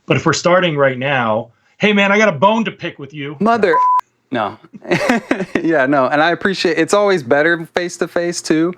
But if we're starting right now, hey man, I got a bone to pick with you. Mother. No. Yeah, no. And I appreciate it's always better face to face too,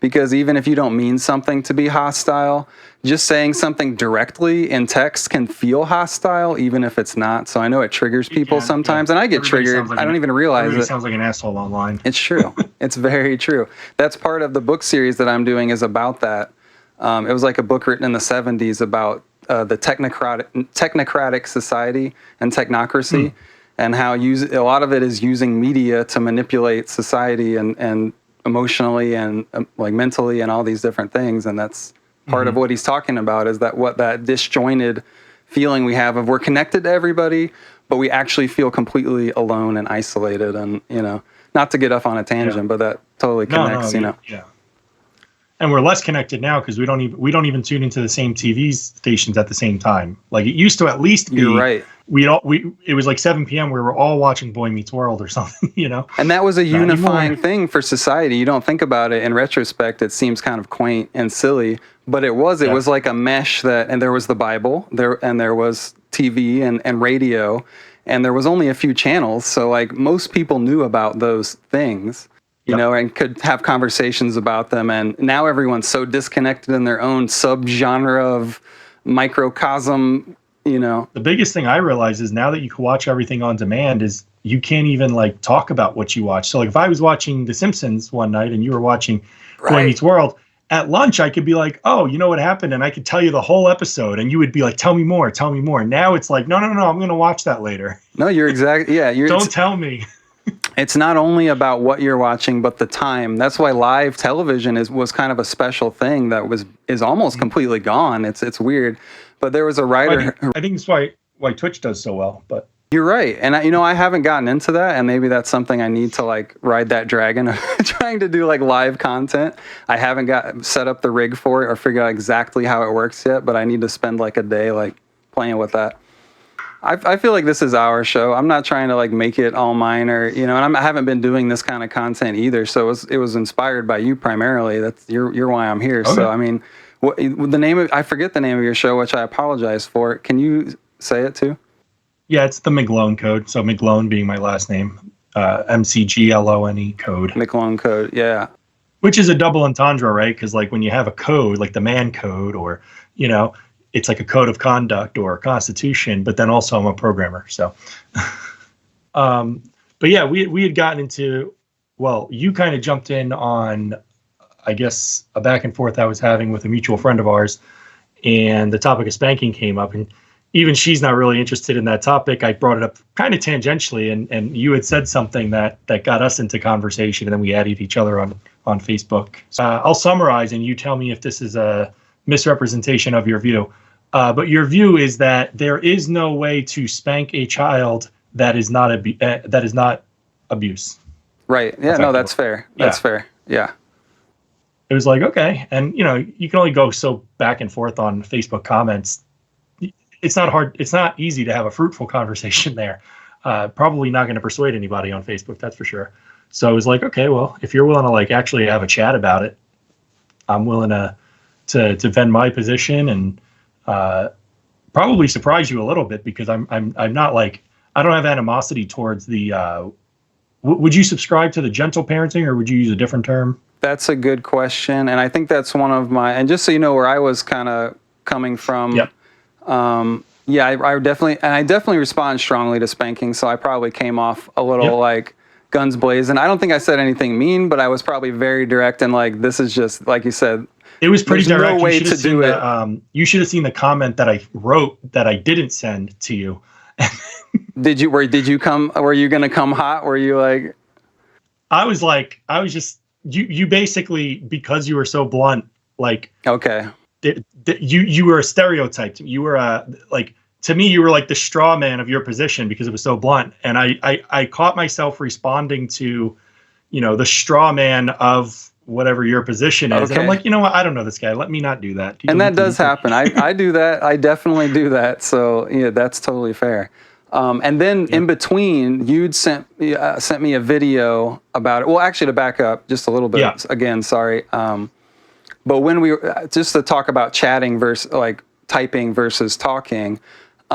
because even if you don't mean something to be hostile, just saying something directly in text can feel hostile, even if it's not. So I know it triggers people sometimes, and I get triggered. I don't even realize it. Sounds like an asshole online. It's true. It's very true. That's part of the book series that I'm doing is about that. It was like a book written in the 70s about the technocratic society and technocracy. And how a lot of it is using media to manipulate society and emotionally and like mentally and all these different things. And that's part of what he's talking about is that disjointed feeling we have of we're connected to everybody, but we actually feel completely alone and isolated. And, not to get off on a tangent, but that totally connects, Yeah. And we're less connected now because we don't even tune into the same TV stations at the same time. Like it used to at least be. You're right. It was like 7 p.m. we were all watching Boy Meets World or something, And that was a unifying thing for society. You don't think about it in retrospect. It seems kind of quaint and silly, but it was like a mesh and there was the Bible and there was TV and radio, and there was only a few channels. So like most people knew about those things, and could have conversations about them. And now everyone's so disconnected in their own subgenre of microcosm. The biggest thing I realize is now that you can watch everything on demand is you can't even like talk about what you watch. So like if I was watching The Simpsons one night and you were watching Boy Meets World, at lunch I could be like, oh, you know what happened? And I could tell you the whole episode and you would be like, tell me more. Now it's like, no, I'm going to watch that later. No, you're exactly. Yeah. Don't tell me. It's not only about what you're watching, but the time. That's why live television was kind of a special thing that is almost completely gone. It's weird. But there was a writer. I think it's why Twitch does so well. But you're right, and I haven't gotten into that, and maybe that's something I need to like ride that dragon of trying to do like live content. I haven't set up the rig for it or figure out exactly how it works yet, but I need to spend like a day like playing with that. I feel like this is our show. I'm not trying to like make it all mine or and I haven't been doing this kind of content either. So it was inspired by you primarily. That's you're why I'm here. Okay. So I mean. I forget the name of your show, which I apologize for. Can you say it too? Yeah, it's the McGlone Code. So McGlone being my last name, McGlone Code. McGlone Code, yeah. Which is a double entendre, right? Because like when you have a code, like the man code, or it's like a code of conduct or a constitution. But then also I'm a programmer, so. But yeah, we had gotten into. Well, you kind of jumped in on. I guess a back and forth I was having with a mutual friend of ours, and the topic of spanking came up, and even she's not really interested in that topic. I brought it up kind of tangentially, and you had said something that got us into conversation, and then we added each other on Facebook. I'll summarize, and you tell me if this is a misrepresentation of your view. But your view is that there is no way to spank a child that is not abuse. Right. Yeah. No, that's fair. That's fair. Yeah. It was like, okay. And, you can only go so back and forth on Facebook comments. It's not hard. It's not easy to have a fruitful conversation there. Probably not going to persuade anybody on Facebook. That's for sure. So I was like, okay, well, if you're willing to like actually have a chat about it, I'm willing to defend my position and probably surprise you a little bit because I'm not like, I don't have animosity towards the, would you subscribe to the gentle parenting or would you use a different term? That's a good question, and I think that's one of my. And just so you know where I was kind of coming from. Yep. I definitely respond strongly to spanking. So I probably came off a little like guns blazing. I don't think I said anything mean, but I was probably very direct and like this is just like you said. It was pretty direct. No way to do it. You should have seen the comment that I wrote that I didn't send to you. Did you? Were you going to come hot? Were you like? I was just. You basically, because you were so blunt, like okay, you were a stereotype. You were to me you were like the straw man of your position because it was so blunt. And I caught myself responding to, the straw man of whatever your position is. Okay. And I'm like, you know what? I don't know this guy. Let me not do that. And that does happen. I do that. I definitely do that. So yeah, that's totally fair. And then in between, you'd sent me a video about it. Well, actually, to back up just a little bit, again, sorry. But when just to talk about chatting versus like typing versus talking,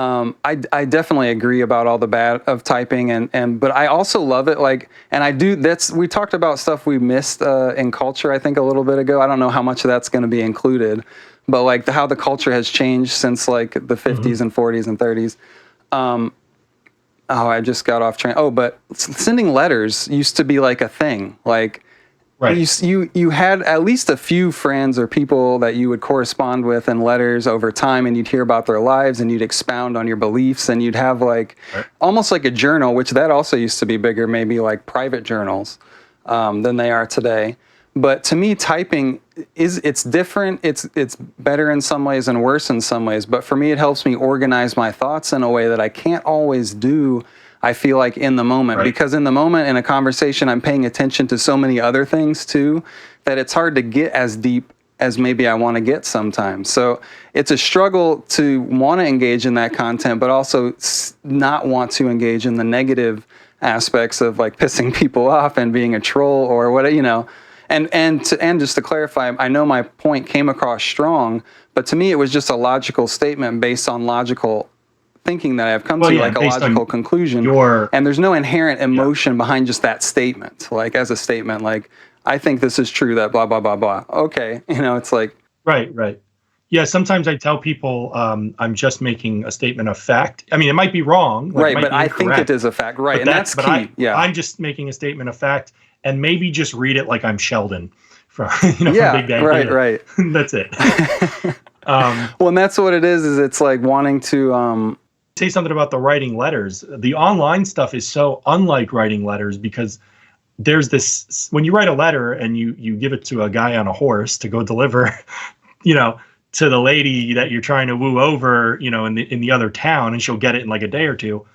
I definitely agree about all the bad of typing, but I also love it. Like, and I do. We talked about stuff we missed in culture, I think, a little bit ago. I don't know how much of that's going to be included, but like how the culture has changed since like the 50s and 40s and 30s. Oh, I just got off train. Oh, but sending letters used to be like a thing. Like, Right. you had at least a few friends or people that you would correspond with in letters over time, and you'd hear about their lives, and you'd expound on your beliefs, and you'd have like Right. almost like a journal, which that also used to be bigger, maybe like private journals than they are today. But to me, typing it's different. It's better in some ways and worse in some ways. But for me, it helps me organize my thoughts in a way that I can't always do. I feel like in the moment, Right. because in the moment in a conversation, I'm paying attention to so many other things too, that it's hard to get as deep as maybe I want to get sometimes. So it's a struggle to want to engage in that content, but also not want to engage in the negative aspects of like pissing people off and being a troll or what, you know. And just to clarify, I know my point came across strong, but to me it was just a logical statement based on logical thinking that I've come to, like a logical conclusion. And there's no inherent emotion behind just that statement, like as a statement, like, I think this is true, that blah, blah, blah, blah. Okay. You know, it's like. Right. Yeah, sometimes I tell people I'm just making a statement of fact. I mean, it might be wrong. Like, right, but I think it is a fact. Right, and that's key. I'm just making a statement of fact, and maybe just read it like I'm Sheldon from, from Big Bang Theory. Right. That's it. Well, and that's what it is it's like wanting to... Say something about the writing letters. The online stuff is so unlike writing letters because there's this, when you write a letter and you give it to a guy on a horse to go deliver, to the lady that you're trying to woo over, in the other town, and she'll get it in like a day or two.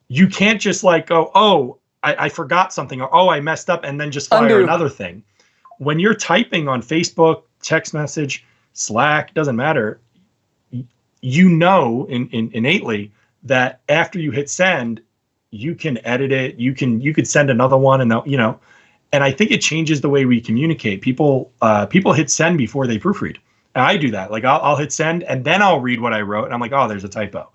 You can't just like go, oh, I forgot something, or oh, I messed up, and then just fire another thing. When you're typing on Facebook, text message, Slack, doesn't matter. Innately that after you hit send, you can edit it. You could send another one, and and I think it changes the way we communicate. People hit send before they proofread. And I do that. Like I'll hit send and then I'll read what I wrote, and I'm like, oh, there's a typo.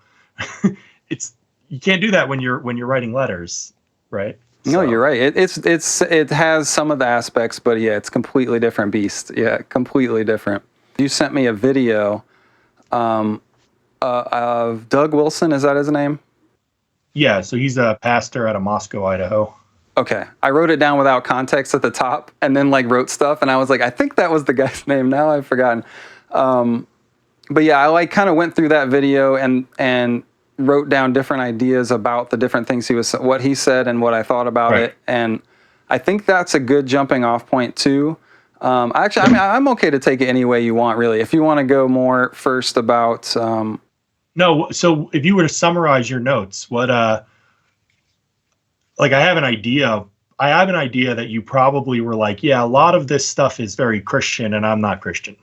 You can't do that when you're writing letters, right? No, you're right. It has some of the aspects, but yeah, it's completely different beast. Yeah, completely different. You sent me a video of Doug Wilson. Is that his name? Yeah, so he's a pastor out of Moscow, Idaho. Okay. I wrote it down without context at the top and then like wrote stuff, and I was like, I think that was the guy's name. Now I've forgotten. But yeah, I like kind of went through that video and wrote down different ideas about the different things what he said and what I thought about it. And I think that's a good jumping off point too. Actually, I mean, I'm okay to take it any way you want, really. If you want to go more first about... No, so if you were to summarize your notes, what like I have an idea that you probably were like, yeah, a lot of this stuff is very Christian and I'm not Christian.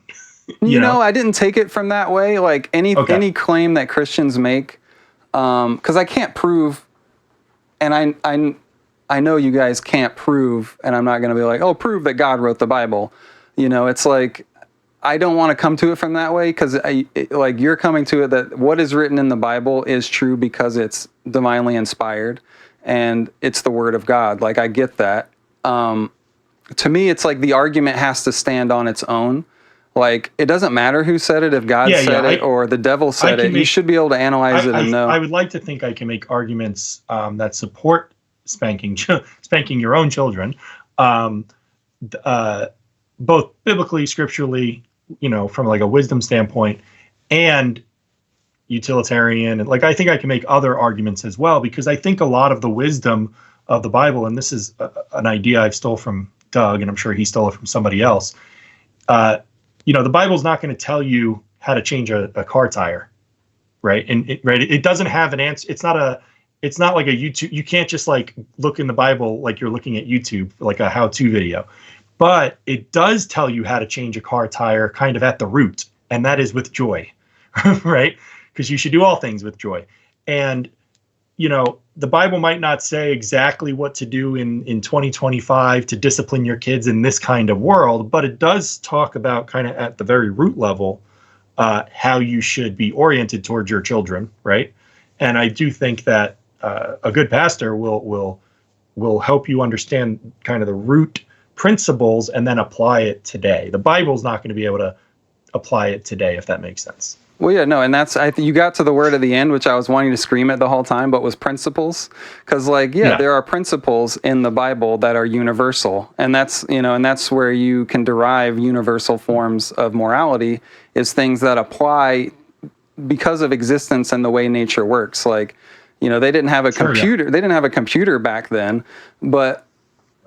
you know, I didn't take it from that way. Like any claim that Christians make, because I can't prove, and I know you guys can't prove, and I'm not going to be like, oh, prove that God wrote the Bible. It's like, I don't want to come to it from that way, because like you're coming to it that what is written in the Bible is true because it's divinely inspired and it's the word of God. Like I get that. To me, it's like the argument has to stand on its own. Like it doesn't matter who said it, if God said it or the devil said it. You should be able to analyze it and know. I would like to think I can make arguments that support spanking your own children, both biblically, scripturally, from like a wisdom standpoint, and utilitarian. And like, I think I can make other arguments as well, because I think a lot of the wisdom of the Bible, and this is an idea I've stole from Doug, and I'm sure he stole it from somebody else. The Bible's not going to tell you how to change a car tire, right? And it doesn't have an answer. It's not like a YouTube. You can't just like look in the Bible like you're looking at YouTube, like a how-to video. But it does tell you how to change a car tire kind of at the root, and that is with joy, right? Because you should do all things with joy. And, the Bible might not say exactly what to do in 2025 to discipline your kids in this kind of world, but it does talk about kind of at the very root level how you should be oriented towards your children, right? And I do think that a good pastor will help you understand kind of the root principles and then apply it today. The Bible's not going to be able to apply it today, if that makes sense. Well, yeah, no, and that's you got to the word at the end, which I was wanting to scream at the whole time, but was principles, because there are principles in the Bible that are universal, and that's and that's where you can derive universal forms of morality, is things that apply because of existence and the way nature works. Like, they didn't have a computer, they didn't have a computer back then, but.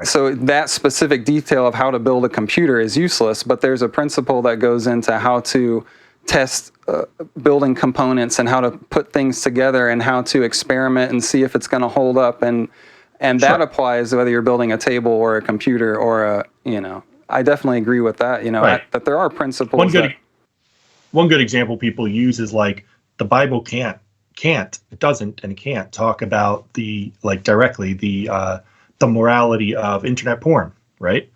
So that specific detail of how to build a computer is useless, but there's a principle that goes into how to test building components and how to put things together and how to experiment and see if it's going to hold up. And that applies whether you're building a table or a computer or I definitely agree with that, that there are principles. One good example people use is like the Bible can't, it doesn't, and it can't talk about directly the morality of internet porn, right?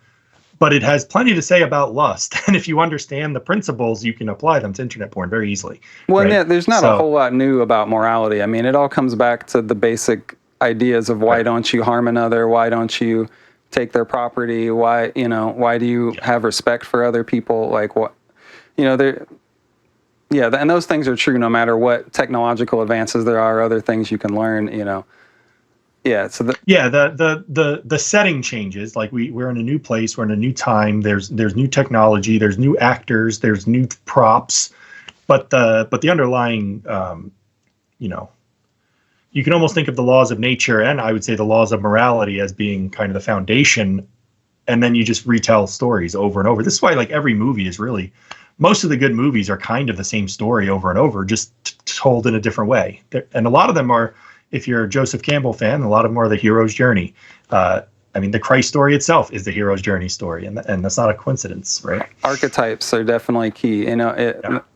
But it has plenty to say about lust. And if you understand the principles, you can apply them to internet porn very easily. Well, right? Yeah, there's not a whole lot new about morality. I mean, it all comes back to the basic ideas of why don't you harm another? Why don't you take their property? Why do you have respect for other people? Like what, and those things are true no matter what technological advances there are, other things you can learn, Yeah. So the setting changes. Like we're in a new place. We're in a new time. There's new technology. There's new actors. There's new props. But the underlying, you can almost think of the laws of nature and I would say the laws of morality as being kind of the foundation. And then you just retell stories over and over. This is why every movie is really, most of the good movies are kind of the same story over and over, just told in a different way. And a lot of them are. If you're a Joseph Campbell fan, a lot of them are the hero's journey. The Christ story itself is the hero's journey story, and that's not a coincidence, right? Archetypes are definitely key.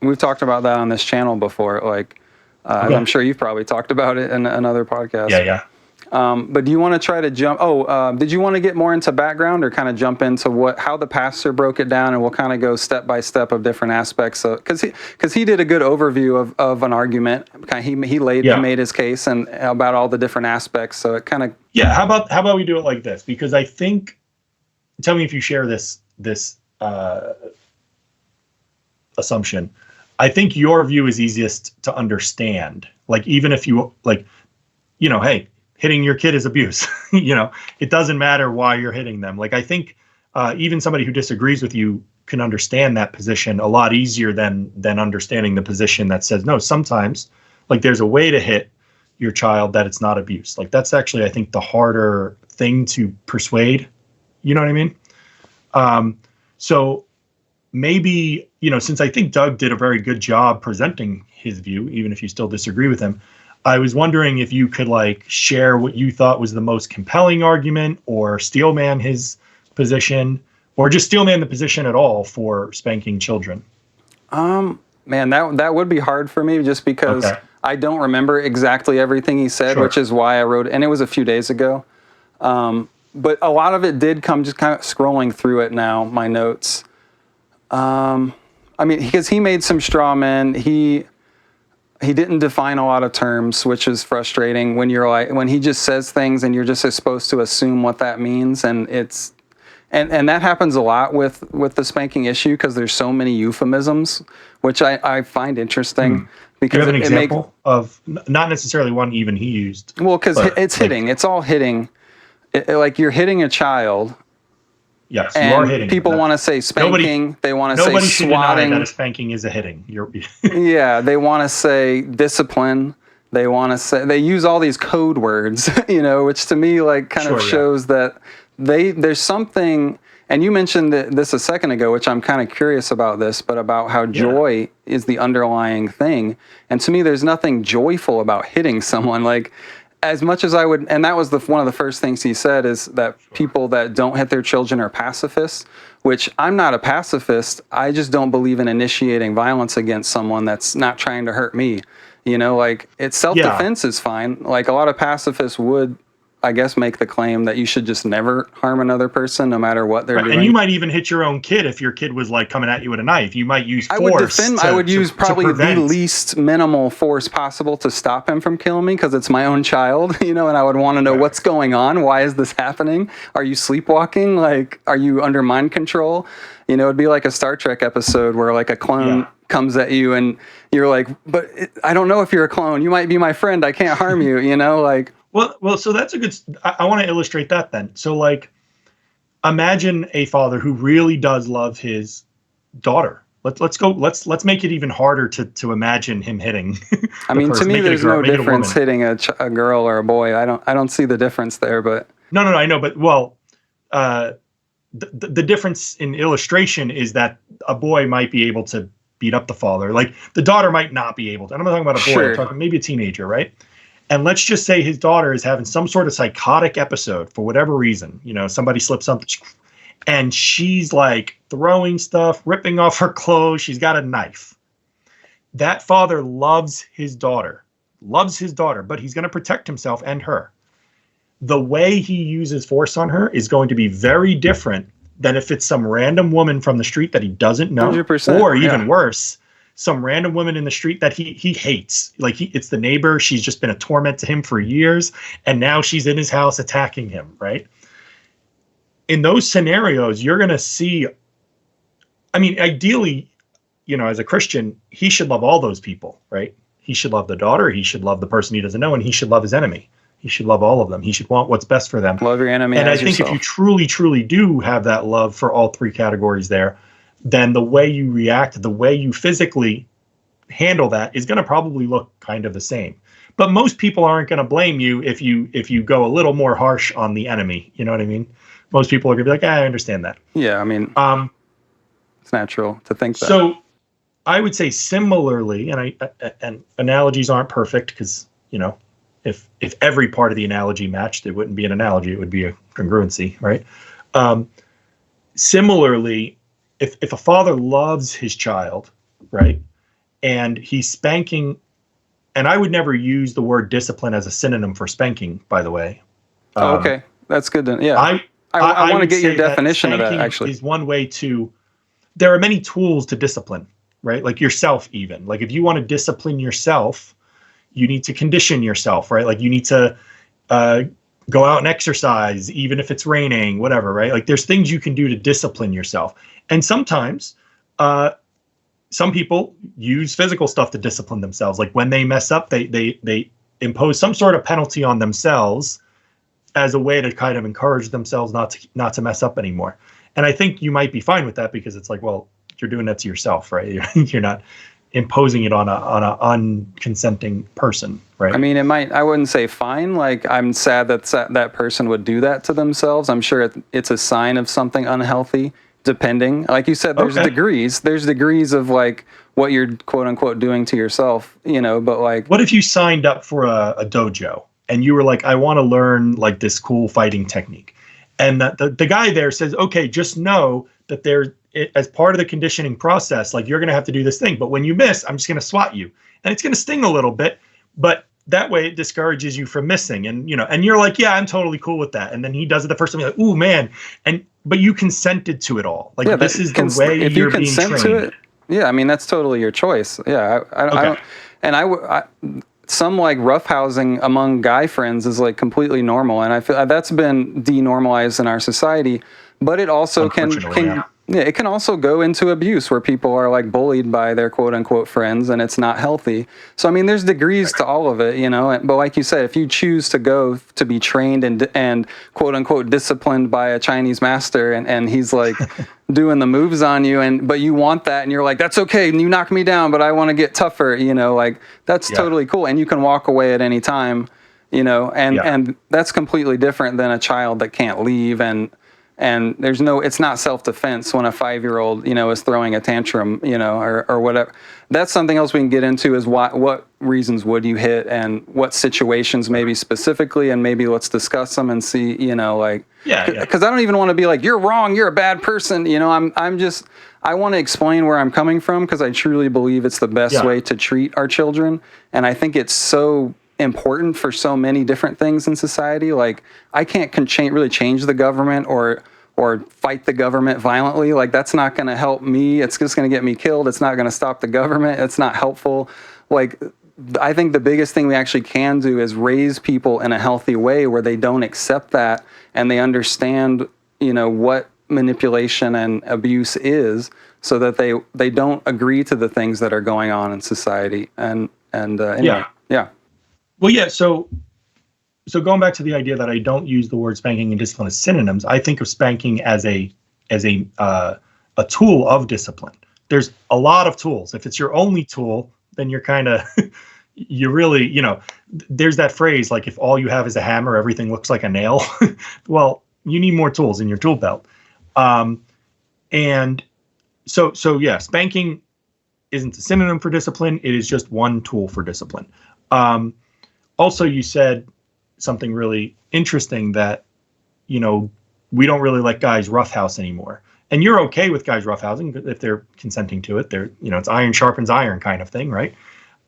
We've talked about that on this channel before. I'm sure you've probably talked about it in another podcast. Yeah. But do you want to try to jump? Did you want to get more into background or kind of jump into how the pastor broke it down, and we'll kind of go step by step of different aspects? Because he did a good overview of an argument. He made his case and about all the different aspects. So it kind of How about we do it like this? Because I think, tell me if you share this assumption. I think your view is easiest to understand. Even if you hey. Hitting your kid is abuse. It doesn't matter why you're hitting them. I think even somebody who disagrees with you can understand that position a lot easier than understanding the position that says, no, sometimes there's a way to hit your child that it's not abuse. That's actually, I think, the harder thing to persuade. You know what I mean? So maybe, since I think Doug did a very good job presenting his view, even if you still disagree with him, I was wondering if you could share what you thought was the most compelling argument, or steelman his position, or just steelman the position at all for spanking children. Man, that would be hard for me just because I don't remember exactly everything he said, which is why I wrote it. And it was a few days ago. But a lot of it did come just kind of scrolling through it now, my notes. Because he made some straw men. He didn't define a lot of terms, which is frustrating when when he just says things and you're just supposed to assume what that means. And and that happens a lot with the spanking issue because there's so many euphemisms, which I find interesting. Because do you have an example of not necessarily one even he used? Well, because it's hitting. It's all hitting. You're hitting a child. Yes, you are hitting. People want to say spanking. They want to say swatting. Nobody should deny that a spanking is a hitting. Yeah, they want to say discipline. They want to say, they use all these code words, which to me shows that there's something. And you mentioned this a second ago, which I'm kind of curious about this, but about how joy is the underlying thing. And to me, there's nothing joyful about hitting someone. As much as I would, and that was one of the first things he said, is that people that don't hit their children are pacifists, which I'm not a pacifist. I just don't believe in initiating violence against someone that's not trying to hurt me. It's self-defense is fine. A lot of pacifists would I guess, make the claim that you should just never harm another person, no matter what they're doing. And you might even hit your own kid if your kid was like coming at you with a knife. You might use force. I would use probably the least minimal force possible to stop him from killing me, because it's my own child, and I would want to know what's going on. Why is this happening? Are you sleepwalking? Like, are you under mind control? It'd be like a Star Trek episode where like a clone comes at you and you're like, but I don't know if you're a clone. You might be my friend. I can't harm you, like. Well, so that's a good. I want to illustrate that then. So, like, imagine a father who really does love his daughter. Let's make it even harder to imagine him hitting. I mean, to me, there's no difference hitting a girl or a boy. I don't see the difference there. But no, I know. But the difference in illustration is that a boy might be able to beat up the father. Like, the daughter might not be able to. And I'm not talking about a boy. Sure. I'm talking maybe a teenager, right? And let's just say his daughter is having some sort of psychotic episode for whatever reason. Somebody slipped something, and she's like throwing stuff, ripping off her clothes. She's got a knife. That father loves his daughter, but he's going to protect himself and her. The way he uses force on her is going to be very different than if it's some random woman from the street that he doesn't know, 100%, or even worse, some random woman in the street that he hates. Like, it's the neighbor. She's just been a torment to him for years, and now she's in his house attacking him, right? In those scenarios, you're going to see, I mean, ideally, as a Christian, he should love all those people, right? He should love the daughter. He should love the person he doesn't know, and he should love his enemy. He should love all of them. He should want what's best for them. Love your enemy. And I think if you truly, truly do have that love for all three categories there, then the way you react, the way you physically handle that is going to probably look kind of the same. But most people aren't going to blame you if you go a little more harsh on the enemy. You know what I mean? Most people are going to be like, I understand that. Yeah, I mean, it's natural to think that. So I would say similarly, and analogies aren't perfect because, if every part of the analogy matched, it wouldn't be an analogy. It would be a congruency, right? Similarly, if a father loves his child, right, and he's spanking, and I would never use the word discipline as a synonym for spanking, by the way. Okay, that's good. Yeah, I want to get your definition of that, actually. Is one way to, there are many tools to discipline, right? Like yourself even. Like, if you want to discipline yourself, you need to condition yourself, right? Like, you need to go out and exercise, even if it's raining, whatever, right? Like, there's things you can do to discipline yourself. And sometimes some people use physical stuff to discipline themselves. Like, when they mess up, they impose some sort of penalty on themselves as a way to kind of encourage themselves not to mess up anymore. And I think you might be fine with that, because it's like, well, you're doing that to yourself, right? You're not imposing it on a unconsenting person, right? I mean, I wouldn't say fine. Like, I'm sad that person would do that to themselves. I'm sure it's a sign of something unhealthy, depending. Like you said, there's degrees. There's degrees of like what you're quote unquote doing to yourself, but like. What if you signed up for a dojo and you were like, I want to learn like this cool fighting technique. And the guy there says, okay, just know that as part of the conditioning process, like, you're going to have to do this thing. But when you miss, I'm just going to swat you. And it's going to sting a little bit. But that way it discourages you from missing. And, and you're like, yeah, I'm totally cool with that. And then he does it the first time. You're like, ooh, man. But you consented to it Like, this is the way if you're you being trained. To it, yeah, I mean, that's totally your choice. Yeah. Some like roughhousing among guy friends is like completely normal, and I feel that's been denormalized in our society. But it also can it can also go into abuse, where people are like bullied by their quote unquote friends, and it's not healthy. So I mean, there's degrees to all of it, But like you said, if you choose to go to be trained and quote unquote disciplined by a Chinese master, and he's like doing the moves on you, but you want that, and you're like, that's okay, and you knock me down, but I want to get tougher, like that's totally cool, and you can walk away at any time, and that's completely different than a child that can't leave, and it's not self-defense when a 5-year-old, is throwing a tantrum, or whatever. That's something else we can get into, is what reasons would you hit, and what situations maybe specifically, and maybe let's discuss them and see, because I don't even want to be like, you're wrong, you're a bad person. I want to explain where I'm coming from, because I truly believe it's the best way to treat our children. And I think it's so important for so many different things in society. Like, I can't really change the government or fight the government violently. Like, that's not going to help me. It's just going to get me killed. It's not going to stop the government. It's not helpful. Like, I think the biggest thing we actually can do is raise people in a healthy way where they don't accept that and they understand, what manipulation and abuse is, so that they don't agree to the things that are going on in society. And anyway, yeah. Well, yeah. So going back to the idea that I don't use the word spanking and discipline as synonyms, I think of spanking as a tool of discipline. There's a lot of tools. If it's your only tool, then you're kind of, you really, there's that phrase, like, if all you have is a hammer, everything looks like a nail. Well, you need more tools in your tool belt. And so yeah, spanking isn't a synonym for discipline. It is just one tool for discipline. Also, you said something really interesting, that, we don't really let guys roughhouse anymore. And you're okay with guys roughhousing if they're consenting to it. They're, it's iron sharpens iron kind of thing, right?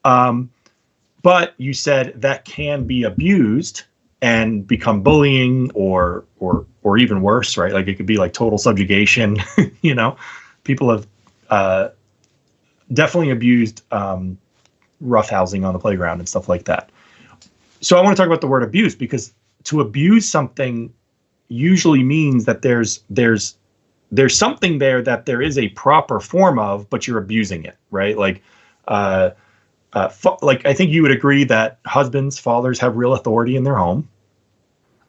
But you said that can be abused and become bullying or even worse, right? Like, it could be like total subjugation. People have definitely abused roughhousing on the playground and stuff like that. So I want to talk about the word abuse, because to abuse something usually means that there's something there that there is a proper form of, but you're abusing it, right? Like, like, I think you would agree that fathers have real authority in their home.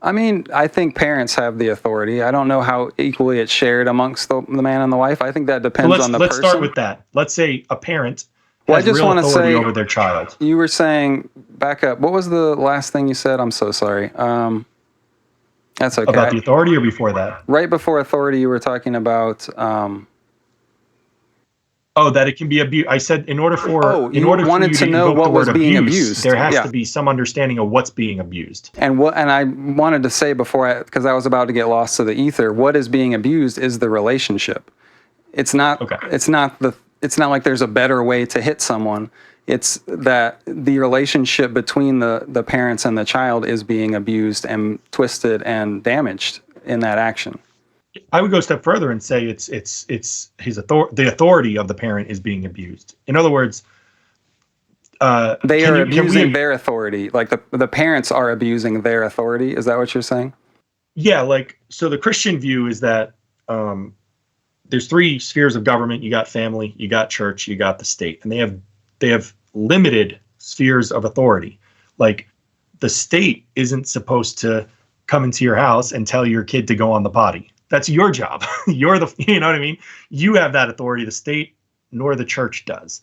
I mean, I think parents have the authority. I don't know how equally it's shared amongst the man and the wife. I think that depends on the person. Let's start with that. Let's say a parent has real authority over their child. You were saying, back up, what was the last thing you said? I'm so sorry. That's okay. About the authority, or before that? Right before authority, you were talking about... that it can be abused. I said in order for you wanted to know what was being abused. There has to be some understanding of what's being abused. And I wanted to say before, because I was about to get lost to the ether, what is being abused is the relationship. It's not. Okay. It's not like there's a better way to hit someone. It's that the relationship between the parents and the child is being abused and twisted and damaged in that action. I would go a step further and say it's his the authority of the parent is being abused. In other words, they are abusing their authority. Like, the parents are abusing their authority. Is that what you're saying? Yeah. Like, so the Christian view is that there's three spheres of government. You got family, you got church, you got the state, and they have limited spheres of authority. Like, the state isn't supposed to come into your house and tell your kid to go on the potty. That's your job. You know what I mean? You have that authority. The state nor the church does.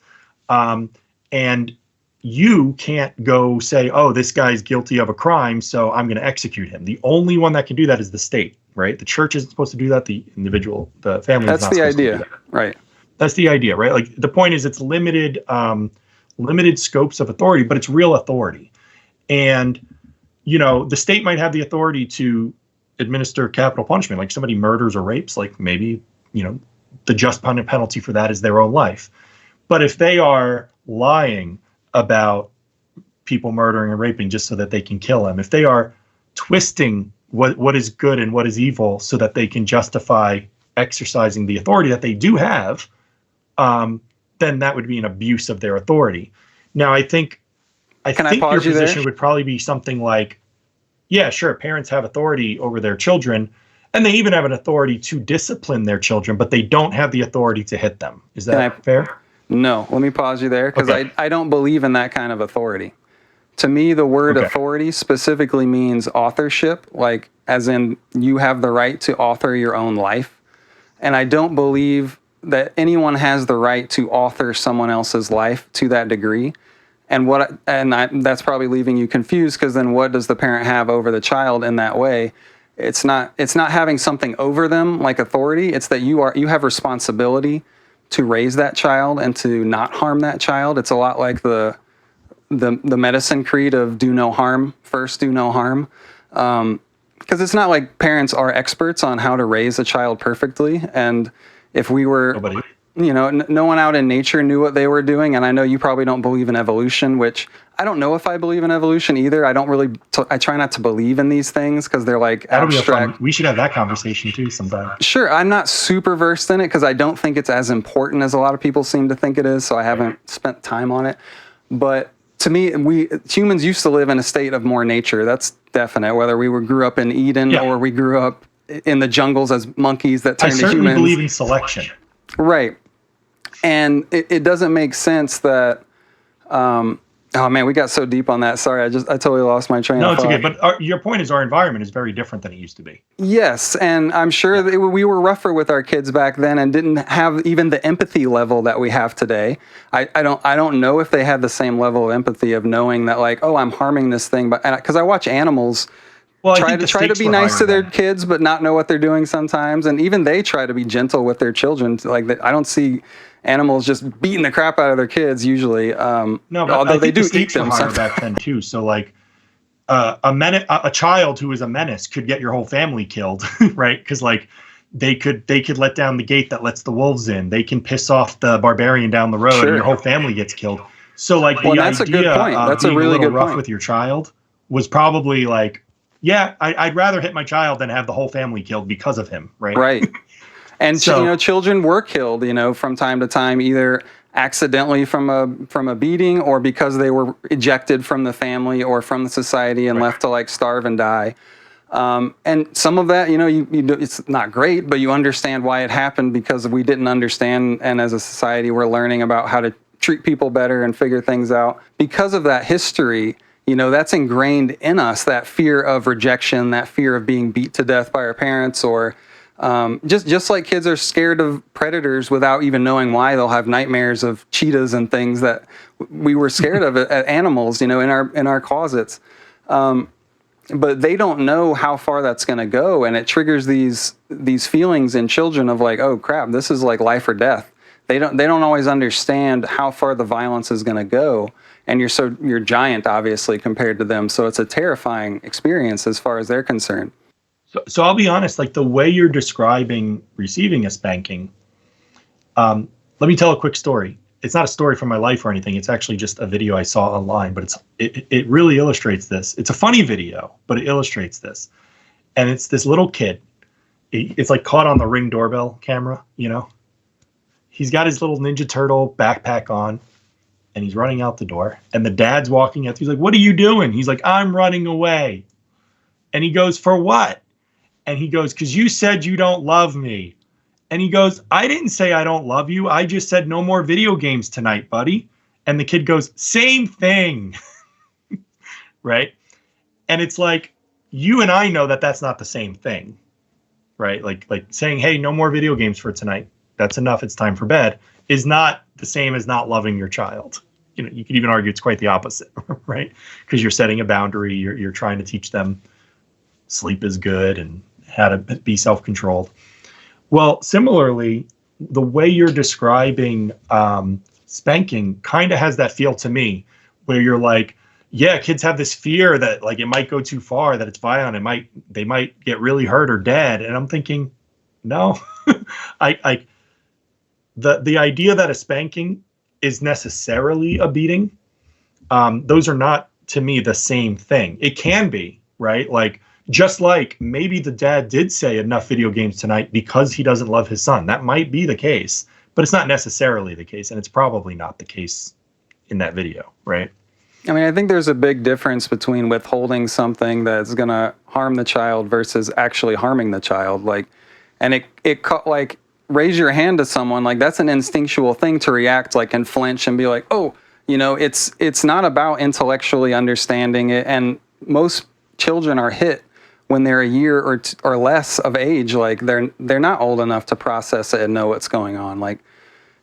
And you can't go say, oh, this guy's guilty of a crime, so I'm going to execute him. The only one that can do that is the state, right? The church isn't supposed to do that. The individual, the family is not supposed to do that. That's the idea, right? That's the idea, right? Like, the point is, it's limited scopes of authority, but it's real authority. And, the state might have the authority to administer capital punishment, like somebody murders or rapes, like, maybe, the just penalty for that is their own life. But if they are lying about people murdering and raping just so that they can kill them, if they are twisting what is good and what is evil so that they can justify exercising the authority that they do have, then that would be an abuse of their authority. Now, I think your position would probably be something like, yeah, sure, parents have authority over their children, and they even have an authority to discipline their children, but they don't have the authority to hit them. Is that fair? No, let me pause you there, because I don't believe in that kind of authority. To me, the word authority specifically means authorship, like, as in, you have the right to author your own life. And I don't believe that anyone has the right to author someone else's life to that degree. And that's probably leaving you confused, because then what does the parent have over the child in that way? It's not having something over them like authority. It's that you have responsibility to raise that child and to not harm that child. It's a lot like the medicine creed of do no harm, first do no harm. Because it's not like parents are experts on how to raise a child perfectly. And if we were... no one out in nature knew what they were doing. And I know you probably don't believe in evolution, which I don't know if I believe in evolution either. I don't really, I try not to believe in these things because they're like That'll abstract. be fun. We should have that conversation too sometime. Sure. I'm not super versed in it because I don't think it's as important as a lot of people seem to think it is. So I haven't spent time on it. But to me, humans used to live in a state of more nature. That's definite. Whether we grew up in Eden or we grew up in the jungles as monkeys that turned to humans. I certainly believe in selection. Right. And it doesn't make sense that, oh man, we got so deep on that. Sorry, I totally lost my train of thought. No, it's okay. But your point is our environment is very different than it used to be. Yes, and I'm sure that we were rougher with our kids back then and didn't have even the empathy level that we have today. I don't know if they had the same level of empathy of knowing that, like, oh, I'm harming this thing, but because I watch animals. Well, try to be nice to their kids, but not know what they're doing sometimes, and even they try to be gentle with their children. Like I don't see animals just beating the crap out of their kids usually. No, but although they do eat them sometimes. back then too. So like a child who is a menace could get your whole family killed, right? Because like they could let down the gate that lets the wolves in. They can piss off the barbarian down the road, and your whole family gets killed. So like that's idea a good point. That's a really good rough point. With your child was probably like, yeah, I'd rather hit my child than have the whole family killed because of him, right? Right. And so, children were killed, from time to time, either accidentally from a beating or because they were ejected from the family or from the society and left to like starve and die. And some of that, it's not great, but you understand why it happened because we didn't understand, and as a society, we're learning about how to treat people better and figure things out. Because of that history, that's ingrained in us, that fear of rejection, that fear of being beat to death by our parents, or just like kids are scared of predators without even knowing why. They'll have nightmares of cheetahs and things that we were scared of at animals, in our closets. But they don't know how far that's going to go, and it triggers these feelings in children of like, oh crap, this is like life or death. They don't always understand how far the violence is going to go. And you're giant, obviously, compared to them. So it's a terrifying experience as far as they're concerned. So I'll be honest, like the way you're describing receiving a spanking, let me tell a quick story. It's not a story from my life or anything. It's actually just a video I saw online, but it really illustrates this. It's a funny video, but it illustrates this. And it's this little kid. It's like caught on the Ring doorbell camera, He's got his little Ninja Turtle backpack on. And he's running out the door, and the dad's walking out. He's like, "What are you doing?" He's like, "I'm running away." And he goes, "For what?" And he goes, "'Cause you said you don't love me." And he goes, "I didn't say I don't love you. I just said no more video games tonight, buddy." And the kid goes, "Same thing." Right? And it's like, you and I know that that's not the same thing, right? Like saying, "Hey, no more video games for tonight. That's enough. It's time for bed," is not the same as not loving your child. You could even argue it's quite the opposite, right? Because you're setting a boundary. You're trying to teach them sleep is good and how to be self-controlled. Well, similarly, the way you're describing spanking kind of has that feel to me, where you're like, yeah, kids have this fear that like it might go too far, that it's violent, they might get really hurt or dead. And I'm thinking, no, The idea that a spanking is necessarily a beating, those are not, to me, the same thing. It can be, right? Like, just like maybe the dad did say enough video games tonight because he doesn't love his son. That might be the case, but it's not necessarily the case, and it's probably not the case in that video, right? I mean, I think there's a big difference between withholding something that's going to harm the child versus actually harming the child. Like, and like, raise your hand to someone, like that's an instinctual thing to react like and flinch and be like, oh, it's not about intellectually understanding it. And most children are hit when they're a year or less of age. Like they're not old enough to process it and know what's going on. Like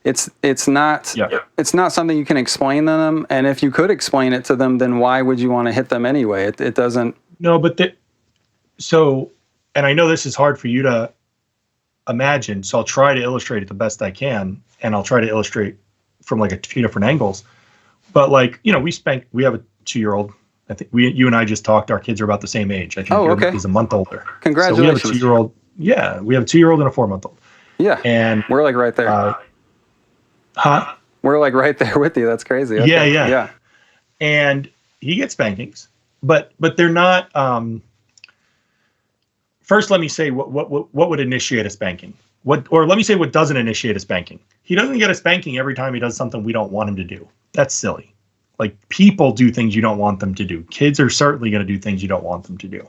it's not something you can explain to them. And if you could explain it to them, then why would you want to hit them anyway? It doesn't. No, but and I know this is hard for you to imagine, so I'll try to illustrate it the best I can, and I'll try to illustrate from like a few different angles. But like, we have a 2-year-old. I think you and I just talked. Our kids are about the same age. I think he's a month older. Congratulations. So we have a 2-year-old. Yeah, we have a 2-year-old and a 4-month-old. Yeah, and we're like right there. Huh? We're like right there with you. That's crazy. Yeah, Okay. yeah. Yeah. And he gets spankings, but they're not. First, let me say what would initiate a spanking. Or let me say what doesn't initiate a spanking. He doesn't get a spanking every time he does something we don't want him to do. That's silly. Like, people do things you don't want them to do. Kids are certainly going to do things you don't want them to do.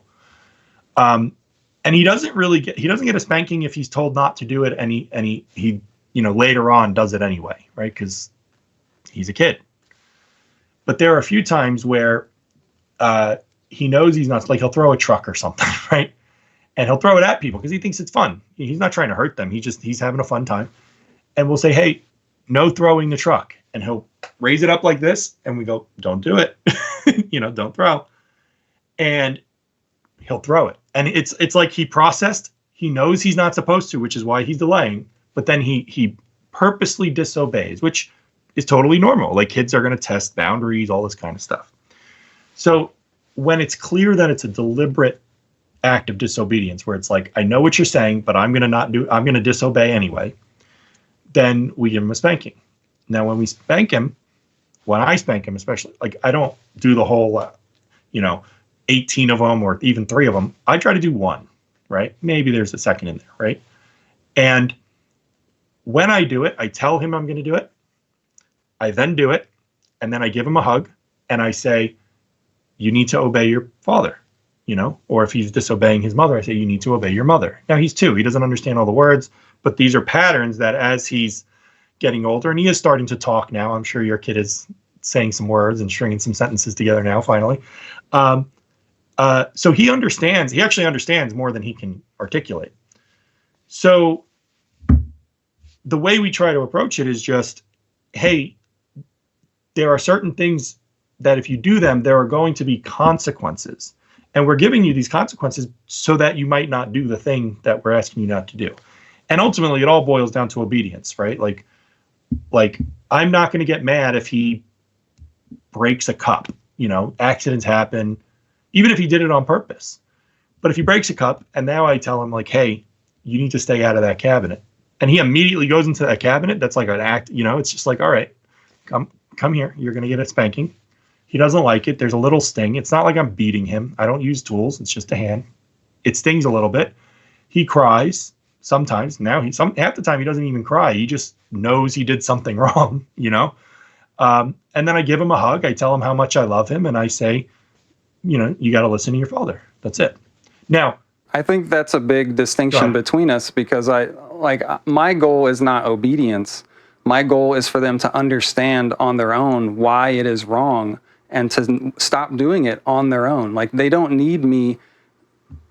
And he doesn't get a spanking if he's told not to do it, and he later on does it anyway, right? Because he's a kid. But there are a few times where he knows he's not, like, he'll throw a truck or something, right? And he'll throw it at people because he thinks it's fun. He's not trying to hurt them. He's having a fun time. And we'll say, hey, no throwing the truck. And he'll raise it up like this, and we go, don't do it. Don't throw. And he'll throw it. And it's like he processed. He knows he's not supposed to, which is why he's delaying. But then he purposely disobeys, which is totally normal. Like, kids are going to test boundaries, all this kind of stuff. So when it's clear that it's a deliberate act of disobedience, where it's like, I know what you're saying, but I'm going to disobey anyway, then we give him a spanking. Now, when I spank him, especially, like, I don't do the whole, 18 of them or even 3 of them. I try to do 1, right? Maybe there's a second in there, right? And when I do it, I tell him I'm going to do it. I then do it, and then I give him a hug, and I say, you need to obey your father, or if he's disobeying his mother, I say, you need to obey your mother. Now, he's 2. He doesn't understand all the words, but these are patterns that as he's getting older, and he is starting to talk now. I'm sure your kid is saying some words and stringing some sentences together now, finally. So he understands. He actually understands more than he can articulate. So the way we try to approach it is just, hey, there are certain things that if you do them, there are going to be consequences. And we're giving you these consequences so that you might not do the thing that we're asking you not to do. And ultimately, it all boils down to obedience, right? Like I'm not going to get mad if he breaks a cup. Accidents happen, even if he did it on purpose. But if he breaks a cup, and now I tell him, like, hey, you need to stay out of that cabinet, and he immediately goes into that cabinet, that's like an act. It's just like, all right, come here. You're going to get a spanking. He doesn't like it. There's a little sting. It's not like I'm beating him. I don't use tools. It's just a hand. It stings a little bit. He cries sometimes. Now half the time he doesn't even cry. He just knows he did something wrong, and then I give him a hug. I tell him how much I love him, and I say, you got to listen to your father. That's it. Now, I think that's a big distinction between us, because my goal is not obedience. My goal is for them to understand on their own why it is wrong and to stop doing it on their own. Like, they don't need me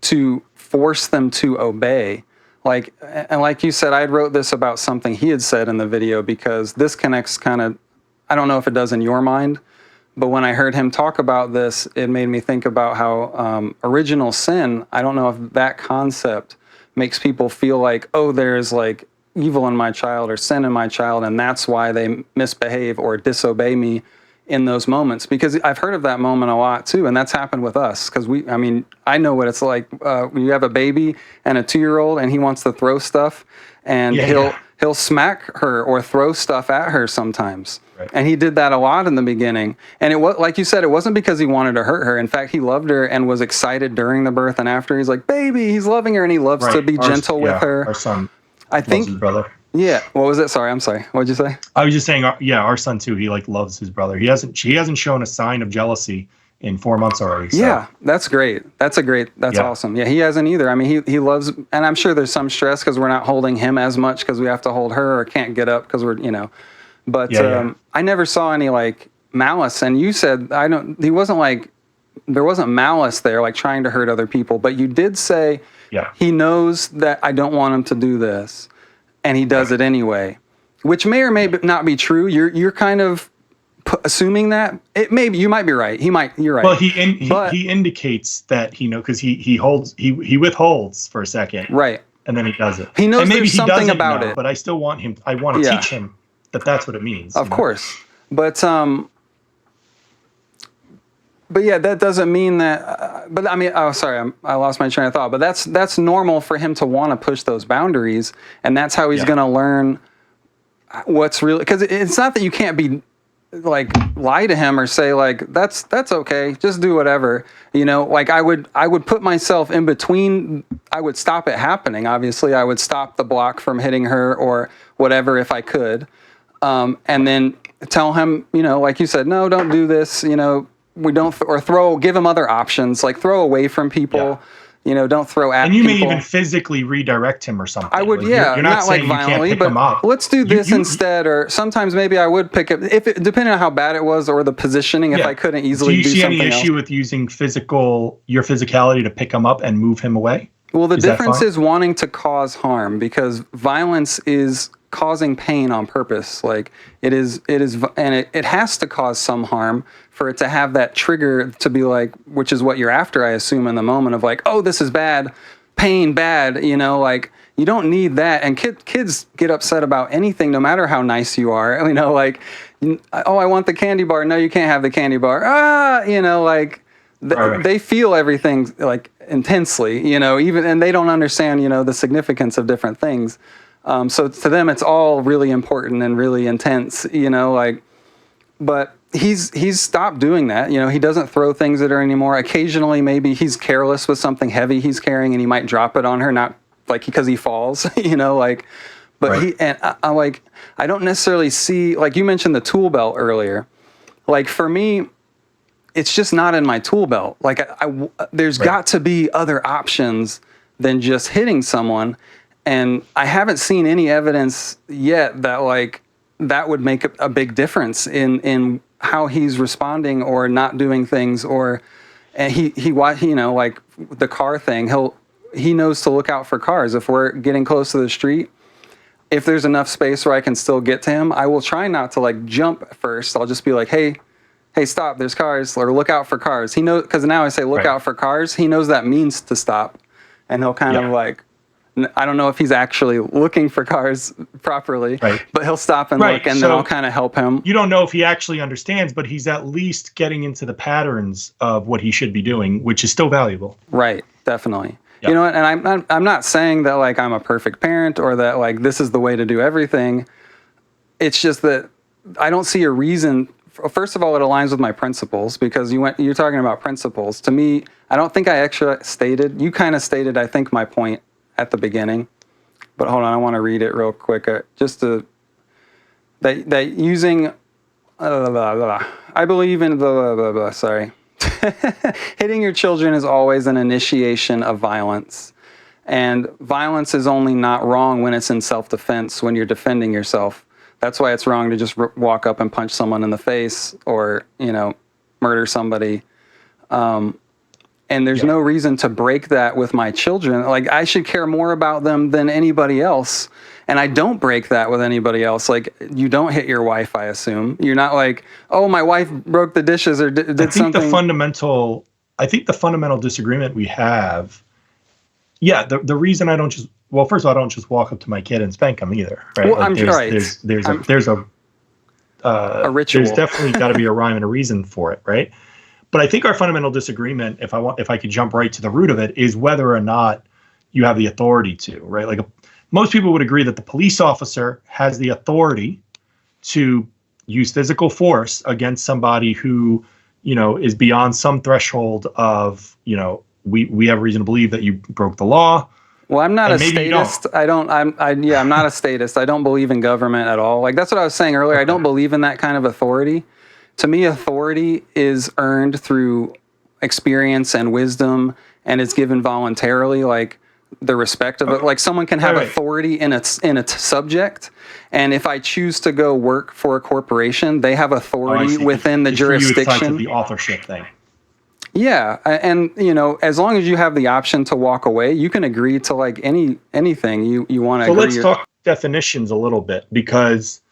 to force them to obey. And like you said, I wrote this about something he had said in the video, because this connects kind of, I don't know if it does in your mind, but when I heard him talk about this, it made me think about how original sin, I don't know if that concept makes people feel like, oh, there's like evil in my child or sin in my child, and that's why they misbehave or disobey me in those moments. Because I've heard of that moment a lot too, and that's happened with us. Because I know what it's like when you have a baby and a 2-year-old, and he wants to throw stuff, and he'll smack her or throw stuff at her sometimes. Right. And he did that a lot in the beginning. And it was, like you said, it wasn't because he wanted to hurt her. In fact, he loved her and was excited during the birth and after. He's like, baby, he's loving her, and he loves to be gentle with her. Our son loves his brother. Yeah. What was it? Sorry, I'm sorry. What'd you say? I was just saying, our son too, he loves his brother. He hasn't shown a sign of jealousy in 4 months already. So. Yeah, that's great. That's awesome. Yeah, he hasn't either. I mean, he loves, and I'm sure there's some stress because we're not holding him as much because we have to hold her, or can't get up because we're, But I never saw any like malice. And you said he wasn't like, there wasn't malice there, like trying to hurt other people. But you did say he knows that I don't want him to do this, and he does it anyway, which may or may not be true. You're kind of assuming that. You might be right. You're right. Well, he indicates that because he withholds for a second, right, and then he does it. He knows and maybe there's something about it, but I still want him. I want to teach him that that's what it means. Of course, but yeah, that doesn't mean that. But I mean, sorry, I lost my train of thought. But that's normal for him to want to push those boundaries, and that's how he's going to learn what's really, because it's not that you can't be like lie to him or say like that's okay, just do whatever, like I would put myself in between. I would stop it happening. Obviously I would stop the block from hitting her or whatever if I could, and then tell him, like you said, no, don't do this, we don't, or give him other options, like throw away from people. Don't throw at people. And you may even physically redirect him or something. I would, like, yeah, you're not saying like violently, you can't pick him up. but let's do this instead. Or sometimes maybe I would pick up, depending on how bad it was or the positioning, if I couldn't easily do something else. Do you see any issue with using your physicality to pick him up and move him away? Well, the difference is wanting to cause harm, because violence is causing pain on purpose. Like it is, and it has to cause some harm for it to have that trigger to be like, which is what you're after, I assume, in the moment of like, oh, this is bad, pain, bad, like you don't need that. And kids get upset about anything, no matter how nice you are, like, oh, I want the candy bar. No, you can't have the candy bar. Like they feel everything like intensely, even, and they don't understand, the significance of different things. So to them, it's all really important and really intense, like, but he's stopped doing that. He doesn't throw things at her anymore. Occasionally, maybe he's careless with something heavy he's carrying and he might drop it on her, not like because he falls, like, but right. I don't necessarily see, like you mentioned the tool belt earlier. Like for me, it's just not in my tool belt. Like there's got to be other options than just hitting someone. And I haven't seen any evidence yet that like that would make a big difference in how he's responding or not doing things, or and he like the car thing, he knows to look out for cars. If we're getting close to the street, if there's enough space where I can still get to him, I will try not to like jump first. I'll just be like, hey, stop, there's cars, or look out for cars. He knows, because now I say look out for cars, he knows that means to stop, and he'll kind of like, I don't know if he's actually looking for cars properly, but he'll stop and look, and then I'll kind of help him. You don't know if he actually understands, but he's at least getting into the patterns of what he should be doing, which is still valuable. Right, definitely. Yep. And I'm not saying that like I'm a perfect parent or that like this is the way to do everything. It's just that I don't see a reason. First of all, it aligns with my principles, because you're talking about principles. To me, I don't think I actually stated. You kind of stated, I think, my point at the beginning, but hold on, I want to read it real quick. Just that using, I believe in sorry. Hitting your children is always an initiation of violence, and violence is only not wrong when it's in self-defense, when you're defending yourself. That's why it's wrong to just walk up and punch someone in the face or, murder somebody. And there's no reason to break that with my children. Like, I should care more about them than anybody else. And I don't break that with anybody else. Like, you don't hit your wife, I assume. You're not like, oh, my wife broke the dishes or did something. I think the fundamental disagreement we have, the reason I don't just, well, first of all, I don't just walk up to my kid and spank him either, right? Well, like there's a ritual. There's definitely got to be a rhyme and a reason for it, right? But I think our fundamental disagreement, if I could jump right to the root of it, is whether or not you have the authority to, right? Like most people would agree that the police officer has the authority to use physical force against somebody who, is beyond some threshold of, we have reason to believe that you broke the law. Well, I'm not a statist. I'm not a statist. I don't believe in government at all. Like, that's what I was saying earlier. Okay. I don't believe in that kind of authority. To me, authority is earned through experience and wisdom, and it's given voluntarily, like the respect of it. Like, someone can have authority in a subject, and if I choose to go work for a corporation, they have authority within the jurisdiction. For you, it's tied to the authorship thing. Yeah, and as long as you have the option to walk away, you can agree to like anything you want to. So let's talk definitions a little bit, because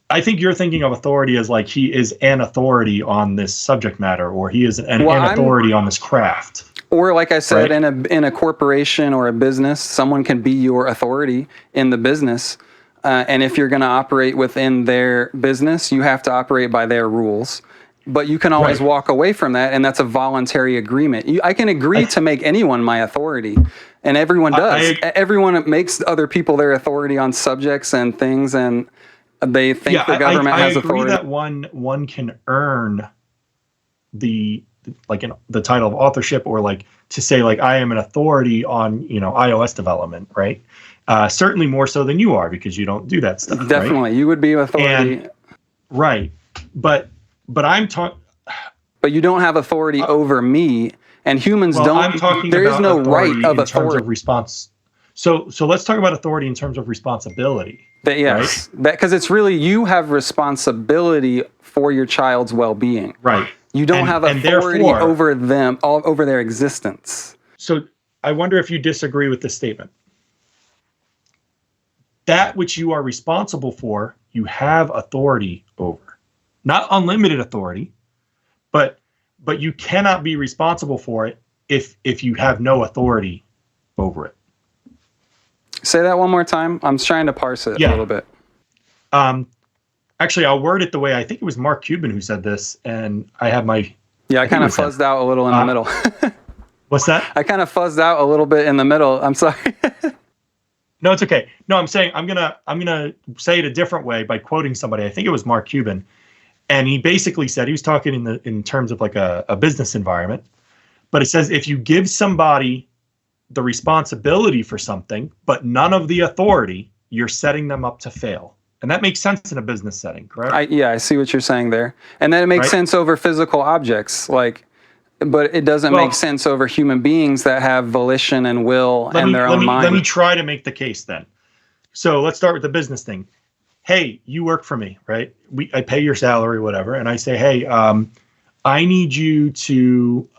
I think you're thinking of authority as like he is an authority on this subject matter, or he is an authority on this craft. Or like I said, in a corporation or a business, someone can be your authority in the business. And if you're going to operate within their business, you have to operate by their rules. but you can always Right. walk away from that, and that's a voluntary agreement. I can agree to make anyone my authority, and everyone does. Everyone makes other people their authority on subjects and things, and they think the government has agree authority. that one can earn the the title of authorship, or like to say like I am an authority on iOS development, right? Certainly more so than you are, because you don't do that stuff. Definitely, right? You would be authority. Right, but I'm talking. But you don't have authority over me, and humans Well, don't. I'm talking There is about no right authority of in terms authority. of response. So let's talk about authority in terms of responsibility. Yes, because it's really, you have responsibility for your child's well-being. Right. You don't have authority over them, over their existence. So I wonder if you disagree with this statement. That which you are responsible for, you have authority over. Not unlimited authority, but you cannot be responsible for it if you have no authority over it. Say that one more time. I'm trying to parse it a little bit. Actually, I'll word it the way I think it was Mark Cuban who said this, and I have my... Yeah, I kind of fuzzed out a little in the middle. What's that? I kind of fuzzed out a little bit in the middle. I'm sorry. No, it's okay. No, I'm saying I'm gonna say it a different way by quoting somebody. I think it was Mark Cuban, and he basically said, he was talking in terms of like a business environment, but it says if you give somebody the responsibility for something but none of the authority, you're setting them up to fail. And that makes sense in a business setting, correct? I see what you're saying there, and then it makes sense over physical objects, but it doesn't make sense over human beings that have volition and will and their own mind. Let me try to make the case then. So let's start with the business thing. Hey, you work for me, right? I pay your salary, whatever, and I say, hey, I need you to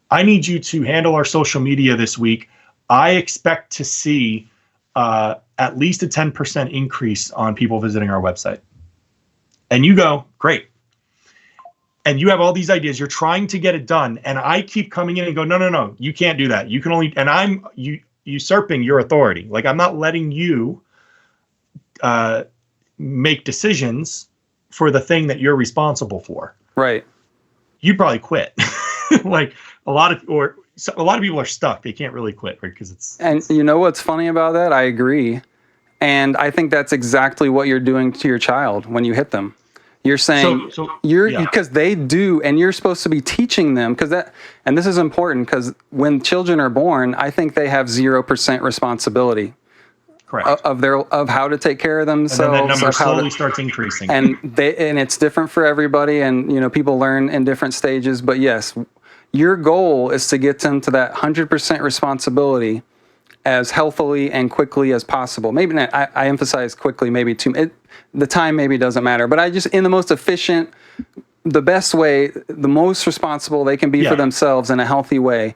handle our social media this week. I expect to see at least a 10% increase on people visiting our website. And you go, great. And you have all these ideas. You're trying to get it done. And I keep coming in and go, no, you can't do that. You can only, and I'm usurping your authority. Like, I'm not letting you make decisions for the thing that you're responsible for. Right. You probably quit. Like a lot of people are stuck. They can't really quit, right? Because it's. And you know what's funny about that? I agree. And I think that's exactly what you're doing to your child when you hit them. You're saying because they do, and you're supposed to be teaching them, and this is important, because when children are born, I think they have 0% responsibility. Correct. Of how to take care of themselves. And then that number slowly starts increasing. And it's different for everybody, and people learn in different stages. But yes, your goal is to get them to that 100% responsibility as healthily and quickly as possible. Maybe not, I emphasize quickly, maybe the time maybe doesn't matter, but I just, in the most efficient, the best way, the most responsible they can be for themselves in a healthy way.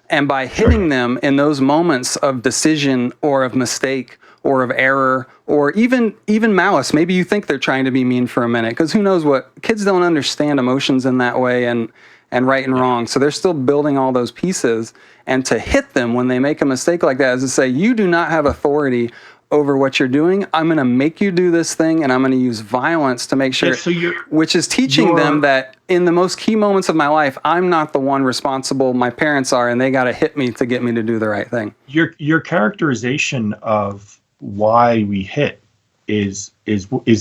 And by hitting them in those moments of decision or of mistake or of error or even malice, maybe you think they're trying to be mean for a minute, because who knows what, kids don't understand emotions in that way and right and wrong. So they're still building all those pieces. And to hit them when they make a mistake like that is to say, you do not have authority over what you're doing. I'm going to make you do this thing, and I'm going to use violence to make sure, which is teaching them that in the most key moments of my life, I'm not the one responsible. My parents are, and they got to hit me to get me to do the right thing. Your characterization of why we hit is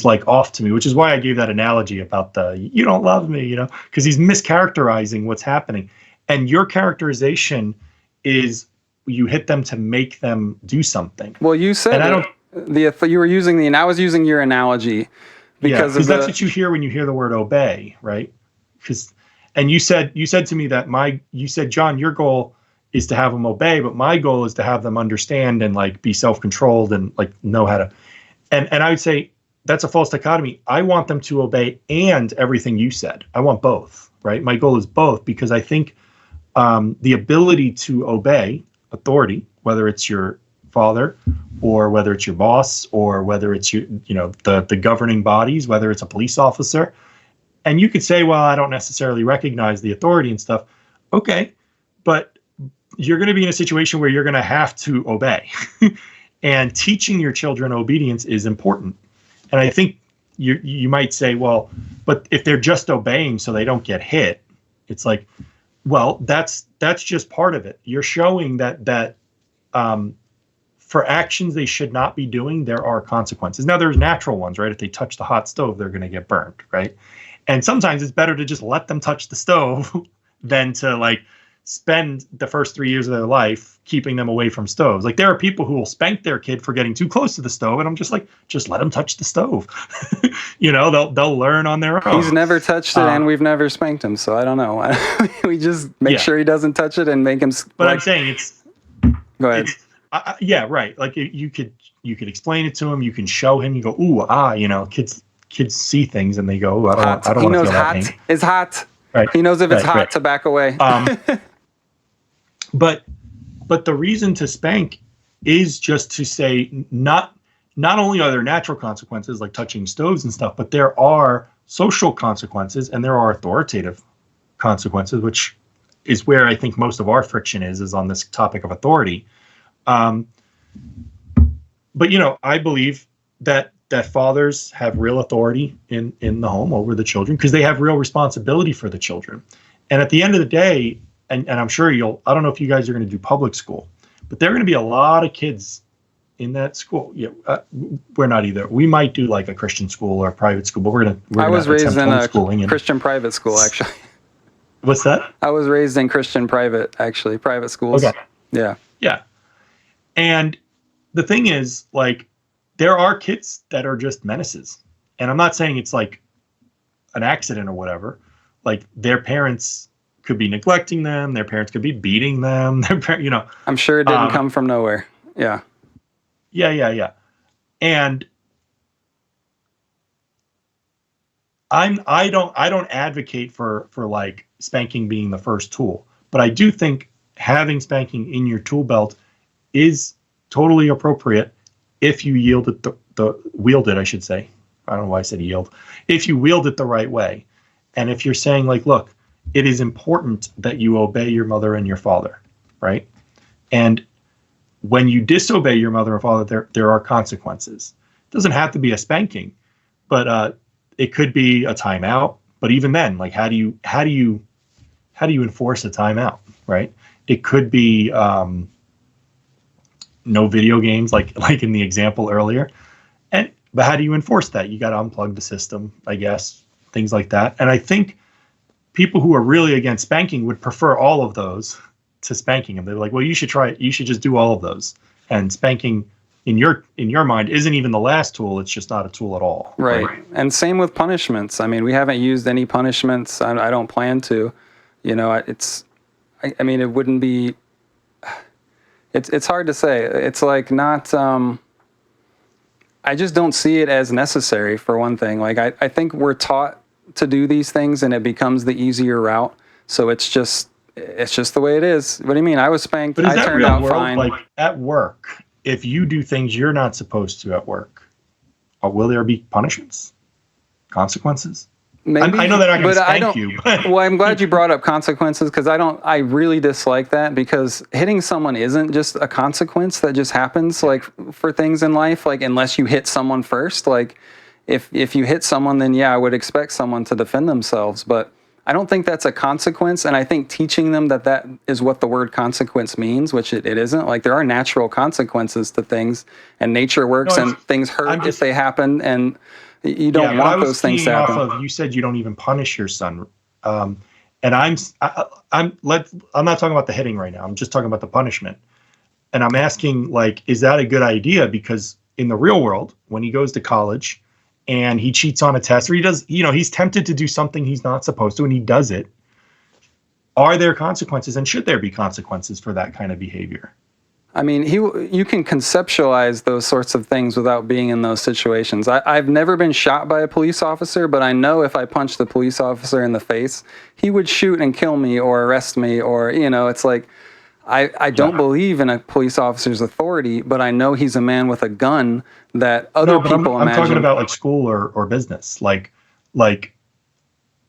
like off to me, which is why I gave that analogy about you don't love me, because he's mischaracterizing what's happening. And your characterization is you hit them to make them do something. Well, you said, you were using I was using your analogy because that's what you hear when you hear the word obey, right? And you said to me that you said, John, your goal is to have them obey, but my goal is to have them understand and like be self-controlled and like know how to. And I would say that's a false dichotomy. I want them to obey and everything you said. I want both, right? My goal is both, because I think the ability to obey authority, whether it's your father or whether it's your boss or whether it's the governing bodies, whether it's a police officer, and you could say, well, I don't necessarily recognize the authority and stuff. Okay, but you're going to be in a situation where you're going to have to obey. And teaching your children obedience is important. And I think you might say, well, but if they're just obeying so they don't get hit, it's like, well, that's just part of it. You're showing that for actions they should not be doing, there are consequences. Now, there's natural ones, right? If they touch the hot stove, they're going to get burned, right? And sometimes it's better to just let them touch the stove than to like spend the first 3 years of their life keeping them away from stoves. Like there are people who will spank their kid for getting too close to the stove, and I'm just like, just let them touch the stove. They'll learn on their own. He's never touched it, and we've never spanked him, so I don't know. We just make sure he doesn't touch it and make him. But I'm saying it's. Go ahead. Yeah, right. Like you could explain it to him. You can show him. You go, ooh, kids see things and they go, ooh, I don't want to feel that pain. It's hot. Right. He knows if it's hot to back away. But the reason to spank is just to say not only are there natural consequences like touching stoves and stuff, but there are social consequences and there are authoritative consequences, which is where I think most of our friction is on this topic of authority. But I believe that fathers have real authority in the home over the children because they have real responsibility for the children. And at the end of the day, and I'm sure I don't know if you guys are going to do public school, but there are going to be a lot of kids in that school. Yeah, we're not either. We might do like a Christian school or a private school, but I was raised in a Christian private school, actually. What's that? I was raised in Christian private schools. Okay. Yeah. Yeah. And the thing is, like, there are kids that are just menaces. And I'm not saying it's like an accident or whatever. Like their parents could be neglecting them. Their parents could be beating them. I'm sure it didn't come from nowhere. Yeah. Yeah. And I don't advocate for like spanking being the first tool, but I do think having spanking in your tool belt is totally appropriate if you wield it, I should say. I don't know why I said yield. If you wield it the right way. And if you're saying like, look, it is important that you obey your mother and your father, right? And when you disobey your mother and father, there are consequences. It doesn't have to be a spanking, but it could be a timeout. But even then, like how do you enforce a timeout, right? It could be no video games, like in the example earlier. But how do you enforce that? You got to unplug the system, I guess, things like that. And I think people who are really against spanking would prefer all of those to spanking them. They're like, well, you should try it. You should just do all of those. And spanking in your mind isn't even the last tool. It's just not a tool at all. Right. And same with punishments. I mean, we haven't used any punishments. I don't plan to. It wouldn't be. It's hard to say. It's like not. I just don't see it as necessary, for one thing. Like I think we're taught to do these things and it becomes the easier route. So it's just the way it is. What do you mean? I was spanked. But is I that turned real out world? fine. Like at work, if you do things you're not supposed to at work, will there be punishments, consequences? Maybe, I know they're not going to but spank you. But well, I'm glad you brought up consequences because I really dislike that because hitting someone isn't just a consequence that just happens like for things in life. Like unless you hit someone first, like if you hit someone, then yeah, I would expect someone to defend themselves. But I don't think that's a consequence. And I think teaching them that is what the word consequence means, which it isn't. Like there are natural consequences to things and nature works and things hurt if they happen. And you don't want those things to happen. You said you don't even punish your son. And I'm not talking about the hitting right now. I'm just talking about the punishment. And I'm asking, like, is that a good idea? Because in the real world, when he goes to college and he cheats on a test or he does, he's tempted to do something he's not supposed to and he does it. Are there consequences and should there be consequences for that kind of behavior? I mean, you can conceptualize those sorts of things without being in those situations. I've never been shot by a police officer, but I know if I punched the police officer in the face, he would shoot and kill me or arrest me or, it's like, I don't believe in a police officer's authority, but I know he's a man with a gun that other people imagine. I'm talking about like school or business. Like,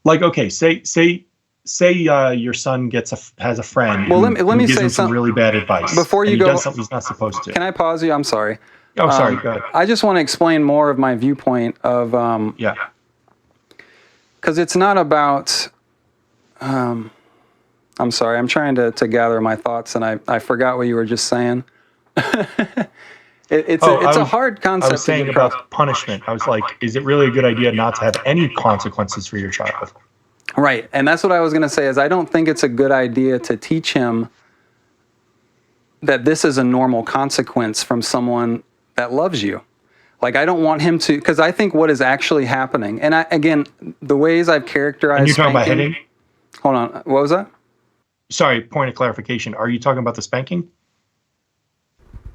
okay, say say your son has a friend Well, who, let me gives say him some something really bad advice before and you he go. does something he's not supposed to. Can I pause you? I'm sorry. Oh, sorry. Go ahead. I just want to explain more of my viewpoint of Yeah. because it's not about. I'm sorry. I'm trying to gather my thoughts, and I forgot what you were just saying. It's a hard concept. I was saying about punishment. I was like, is it really a good idea not to have any consequences for your child? Right, and that's what I was going to say. Is I don't think it's a good idea to teach him that this is a normal consequence from someone that loves you. Like, I don't want him to, because I think what is actually happening, and again, the ways I've characterized. And you're talking spanking, about hitting? Hold on, what was that? Sorry, point of clarification. Are you talking about the spanking?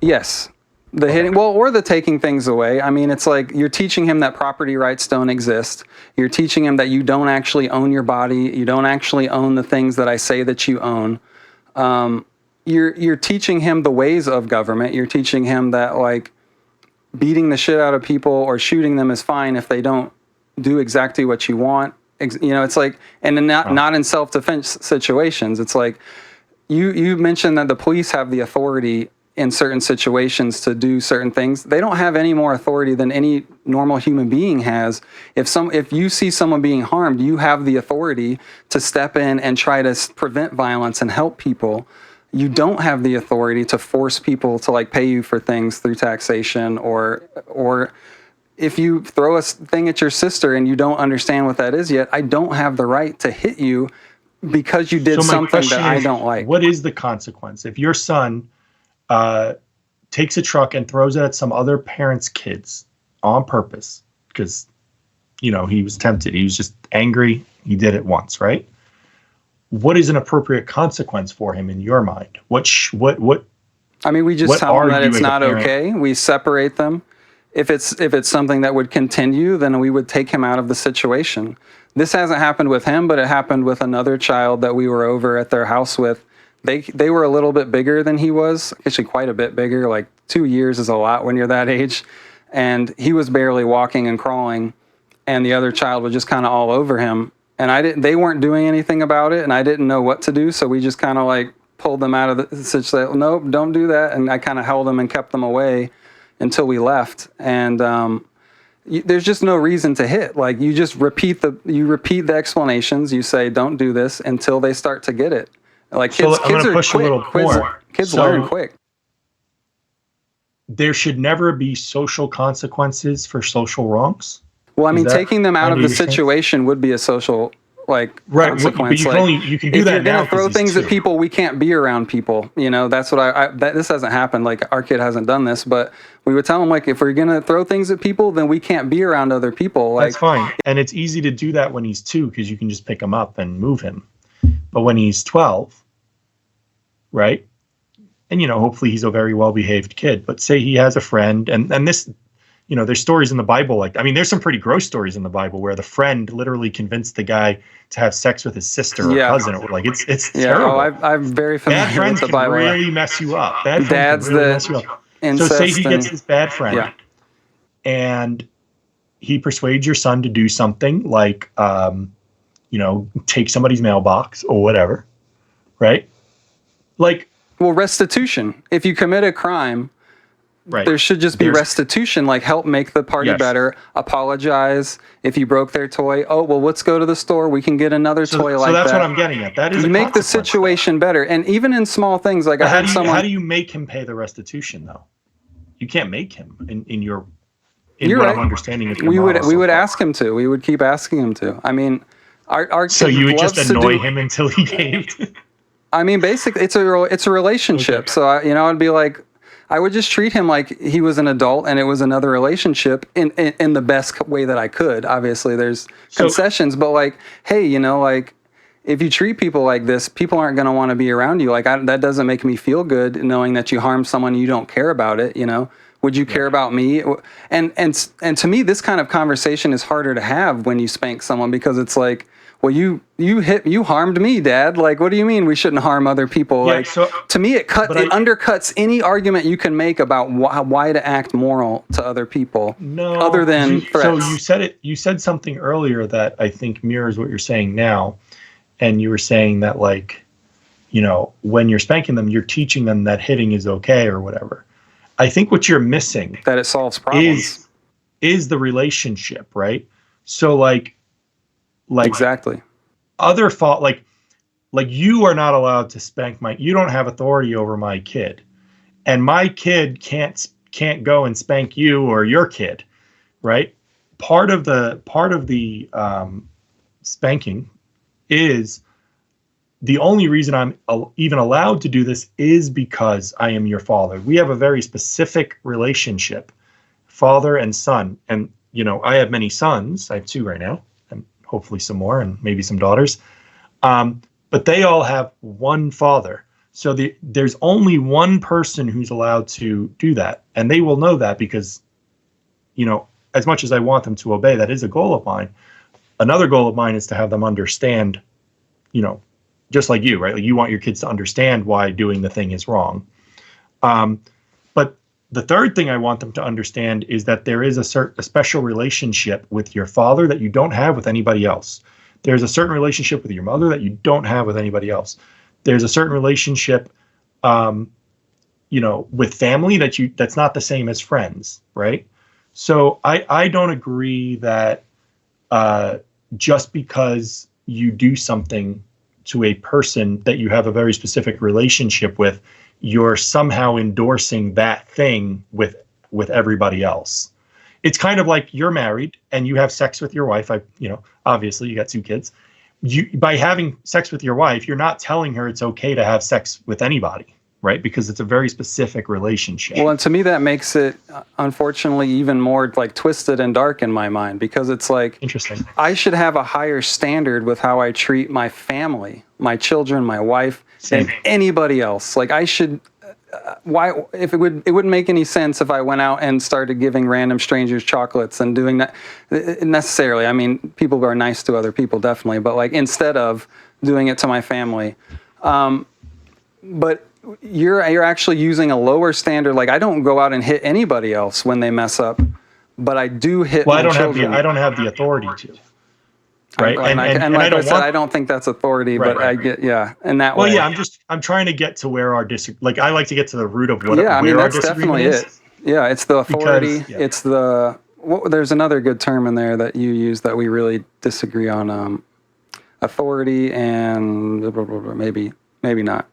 Yes. The hitting, well, or the taking things away. I mean, it's like you're teaching him that property rights don't exist. You're teaching him that you don't actually own your body. You don't actually own the things that I say that you own. You're teaching him the ways of government. You're teaching him that, like, beating the shit out of people or shooting them is fine if they don't do exactly what you want. You know, it's like, and not in self-defense situations. It's like you mentioned that the police have the authority in certain situations to do certain things. They don't have any more authority than any normal human being has. If you see someone being harmed, you have the authority to step in and try to prevent violence and help people. You don't have the authority to force people to, like, pay you for things through taxation, or if you throw a thing at your sister and you don't understand what that is yet, I don't have the right to hit you because you did something that I don't like. What is the consequence if your son takes a truck and throws it at some other parent's kids on purpose because, you know, he was tempted, he was just angry, he did it once, right? What is an appropriate consequence for him in your mind? What I mean, we just tell him that it's not okay. We separate them. If it's something that would continue, then we would take him out of the situation. This hasn't happened with him, but it happened with another child that we were over at their house with. They were a little bit bigger than he was, actually quite a bit bigger. Like 2 years is a lot when you're that age. And he was barely walking and crawling, and the other child was just kind of all over him. And they weren't doing anything about it, and I didn't know what to do, so we just kind of, like, pulled them out of the situation. Nope, don't do that. And I kind of held them and kept them away until we left. And there's just no reason to hit. Like, you just repeat the explanations. You say, don't do this, until they start to get it. Like, kids are push quick. A little more. Kids learn quick. There should never be social consequences for social wrongs. Well, I mean, taking them out of the situation would be a social, like, consequence. But you can do that now. If you're going to throw things at people, we can't be around people. You know, that's what this hasn't happened. Like, our kid hasn't done this, but we would tell him, like, if we're going to throw things at people, then we can't be around other people. Like, that's fine. And it's easy to do that when he's 2 because you can just pick him up and move him. But when he's 12, right? And, you know, hopefully he's a very well-behaved kid. But say he has a friend, and this, you know, there's stories in the Bible, like, I mean, there's some pretty gross stories in the Bible where the friend literally convinced the guy to have sex with his sister or cousin. Like, it's terrible. I'm very familiar bad friends with the Bible. Can really mess you up. Bad friends can really mess you up. So say he gets this bad friend, and he persuades your son to do something like, you know, take somebody's mailbox or whatever, right? Like, well, restitution. If you commit a crime, there should just be restitution, like help make the party better, apologize if you broke their toy. Oh, well, let's go to the store. We can get another toy like that. So that's what I'm getting at. That is you make the situation better. And even in small things, like how do you make him pay the restitution, though? You can't make him in what I'm understanding. We would ask him to. We would keep asking him to. I mean, our so you would just annoy him until he caved. I mean, basically, it's a relationship. Okay. So I'd be like, I would just treat him like he was an adult and it was another relationship in the best way that I could. Obviously, there's concessions, but, like, hey, like, if you treat people like this, people aren't going to want to be around you. Like, that doesn't make me feel good knowing that you harm someone and you don't care about it. Would you care about me? And to me, this kind of conversation is harder to have when you spank someone, because it's like, well, you harmed me, Dad. Like, what do you mean we shouldn't harm other people? Yeah, like, to me, it undercuts any argument you can make about why to act moral to other people. No, other than threats. So you said something earlier that I think mirrors what you're saying now, and you were saying that, like, when you're spanking them, you're teaching them that hitting is okay or whatever. I think what you're missing That it solves problems. is the relationship, right? So like Exactly. other fault, like you are not allowed to spank you don't have authority over my kid, and my kid can't go and spank you or your kid, right? Part of the spanking is the only reason I'm even allowed to do this is because I am your father. We have a very specific relationship, father and son. And, I have many sons. I have 2 right now, and hopefully some more, and maybe some daughters. But they all have one father. So there's only one person who's allowed to do that. And they will know that because, as much as I want them to obey, that is a goal of mine. Another goal of mine is to have them understand, just like you, right? Like, you want your kids to understand why doing the thing is wrong. But the third thing I want them to understand is that there is a special relationship with your father that you don't have with anybody else. There's a certain relationship with your mother that you don't have with anybody else. There's a certain relationship, with family that's not the same as friends, right? So I don't agree that just because you do something to a person that you have a very specific relationship with, you're somehow endorsing that thing with everybody else. It's kind of like you're married and you have sex with your wife. Obviously you got 2 kids. By having sex with your wife, you're not telling her it's okay to have sex with anybody, right? Because it's a very specific relationship. Well, and to me that makes it, unfortunately, even more like twisted and dark in my mind, because it's like, interesting. I should have a higher standard with how I treat my family, my children, my wife, Same. than anybody else. Like, I should. Why? If it wouldn't make any sense if I went out and started giving random strangers chocolates and doing that necessarily. I mean, people are nice to other people, definitely, but like, instead of doing it to my family, but you're actually using a lower standard. Like, I don't go out and hit anybody else when they mess up, but I do hit my children. I don't have the authority to. Right. And like I said, I don't think that's authority, but I get, in that way. Well, yeah, I'm trying to get to where our I like to get to the root of what, that's definitely it. Yeah, it's the authority. It's the, there's another good term in there that you use that we really disagree on, authority and maybe not.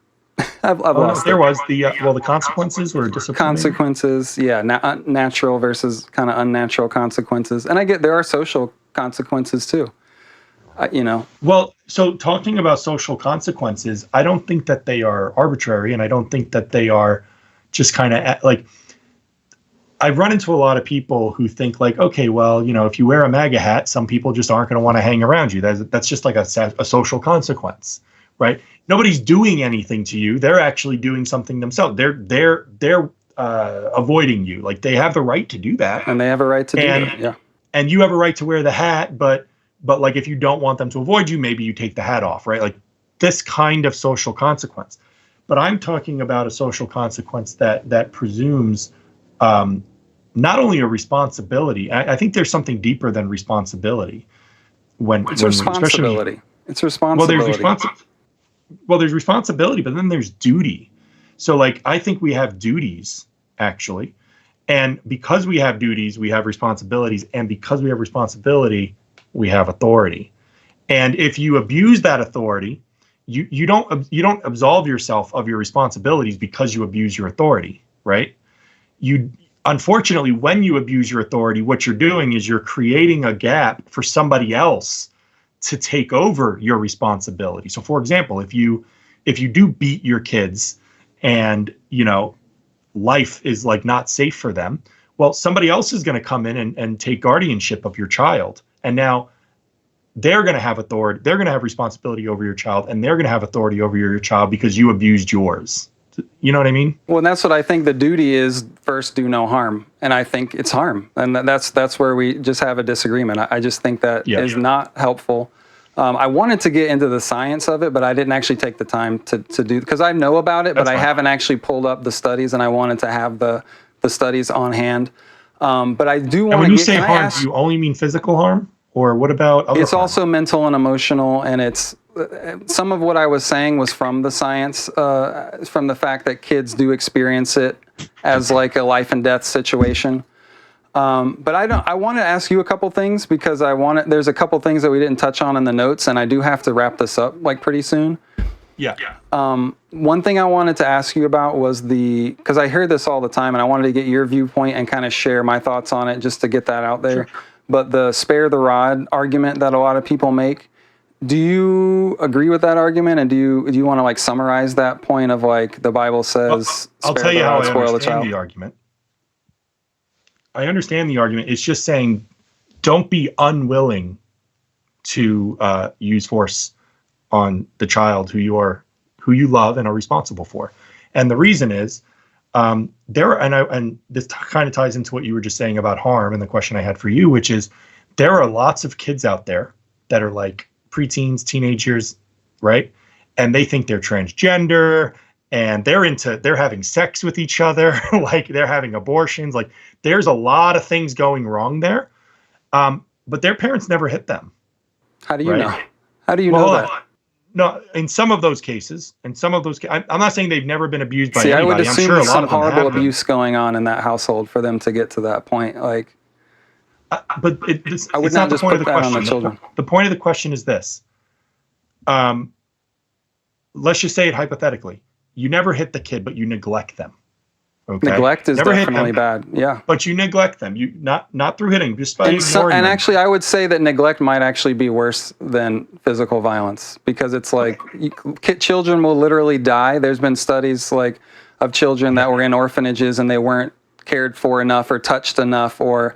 I've lost there was the consequences or discipline. Consequences, natural versus kind of unnatural consequences. And I get there are social consequences too. Well, so talking about social consequences, I don't think that they are arbitrary, and I don't think that they are just kind of like, I've run into a lot of people who think like, okay, well, if you wear a MAGA hat, some people just aren't going to want to hang around you. That's just like a social consequence, right? Nobody's doing anything to you. They're actually doing something themselves. They're avoiding you. Like, they have the right to do that. And they have a right to do that, yeah. And you have a right to wear the hat, but like, if you don't want them to avoid you, maybe you take the hat off, right? Like, this kind of social consequence. But I'm talking about a social consequence that presumes not only a responsibility. I think there's something deeper than responsibility. It's responsibility. It's responsibility. Well, there's responsibility, but then there's duty. So, like, I think we have duties, actually. And because we have duties, we have responsibilities. And because we have responsibility, we have authority. And if you abuse that authority, you don't absolve yourself of your responsibilities because you abuse your authority, right? Unfortunately, when you abuse your authority, what you're doing is you're creating a gap for somebody else to take over your responsibility. So, for example, if you do beat your kids and life is like not safe for them, well, somebody else is going to come in and take guardianship of your child. And now they're going to have authority. They're going to have responsibility over your child, and they're going to have authority over your child because you abused yours. You know what I mean? Well, and that's what I think the duty is. First, do no harm. And I think it's harm. And that's where we just have a disagreement. I just think that is not helpful. I wanted to get into the science of it, but I didn't actually take the time to do, because I know about it, but I haven't actually pulled up the studies, and I wanted to have the studies on hand. But I do want to. When you say harm, do you only mean physical harm? Or what about other It's harm? also mental and emotional, and it's some of what I was saying was from the science, from the fact that kids do experience it as like a life and death situation. But I want to ask you a couple things because there's a couple things that we didn't touch on in the notes, and I do have to wrap this up like pretty soon. Yeah. One thing I wanted to ask you about was because I hear this all the time, and I wanted to get your viewpoint and kind of share my thoughts on it just to get that out there. Sure. But the spare the rod argument that a lot of people make, do you agree with that argument? And do you want to like summarize that point of like the Bible says, I'll spare tell you the how rod, I spoil the understand child? the argument. I understand the argument. It's just saying, don't be unwilling to use force on the child who you love and are responsible for. And the reason is and this kind of ties into what you were just saying about harm and the question I had for you, which is there are lots of kids out there that are like preteens, teenagers, right? And they think they're transgender and they're having sex with each other, like they're having abortions. Like there's a lot of things going wrong there. But their parents never hit them. How do you right? know? How do you know that? No, in some of those cases, I'm not saying they've never been abused by anybody. I would assume I'm sure there's a lot some of them horrible have been. abuse going on in that household for them to get to that point. Like, but it's I would it's not not the just point put of the that on question. the children. The point of the question is this. Let's just say it hypothetically. You never hit the kid, but you neglect them. Okay? Neglect is never definitely bad. Yeah. But you neglect them. You not through hitting, just by ignoring them. And actually, I would say that neglect might actually be worse than physical violence because it's like children will literally die. There's been studies like of children that were in orphanages and they weren't cared for enough or touched enough or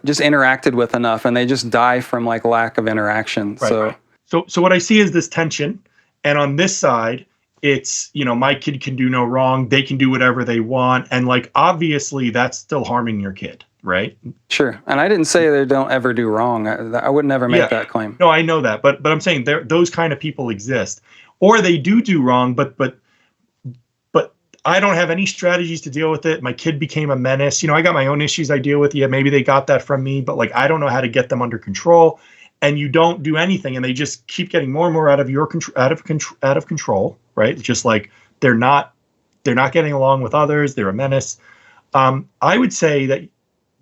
just interacted with enough, and they just die from like lack of interaction. Right. So what I see is this tension, and on this side, it's, my kid can do no wrong. They can do whatever they want. And like, obviously that's still harming your kid, right? Sure. And I didn't say they don't ever do wrong. I would never make that claim. No, I know that. But I'm saying those kind of people exist, or they do wrong, but I don't have any strategies to deal with it. My kid became a menace. I got my own issues I deal with. Yeah, maybe they got that from me, but like, I don't know how to get them under control. And you don't do anything, and they just keep getting more and more out of control, right? It's just like they're not getting along with others. They're a menace. I would say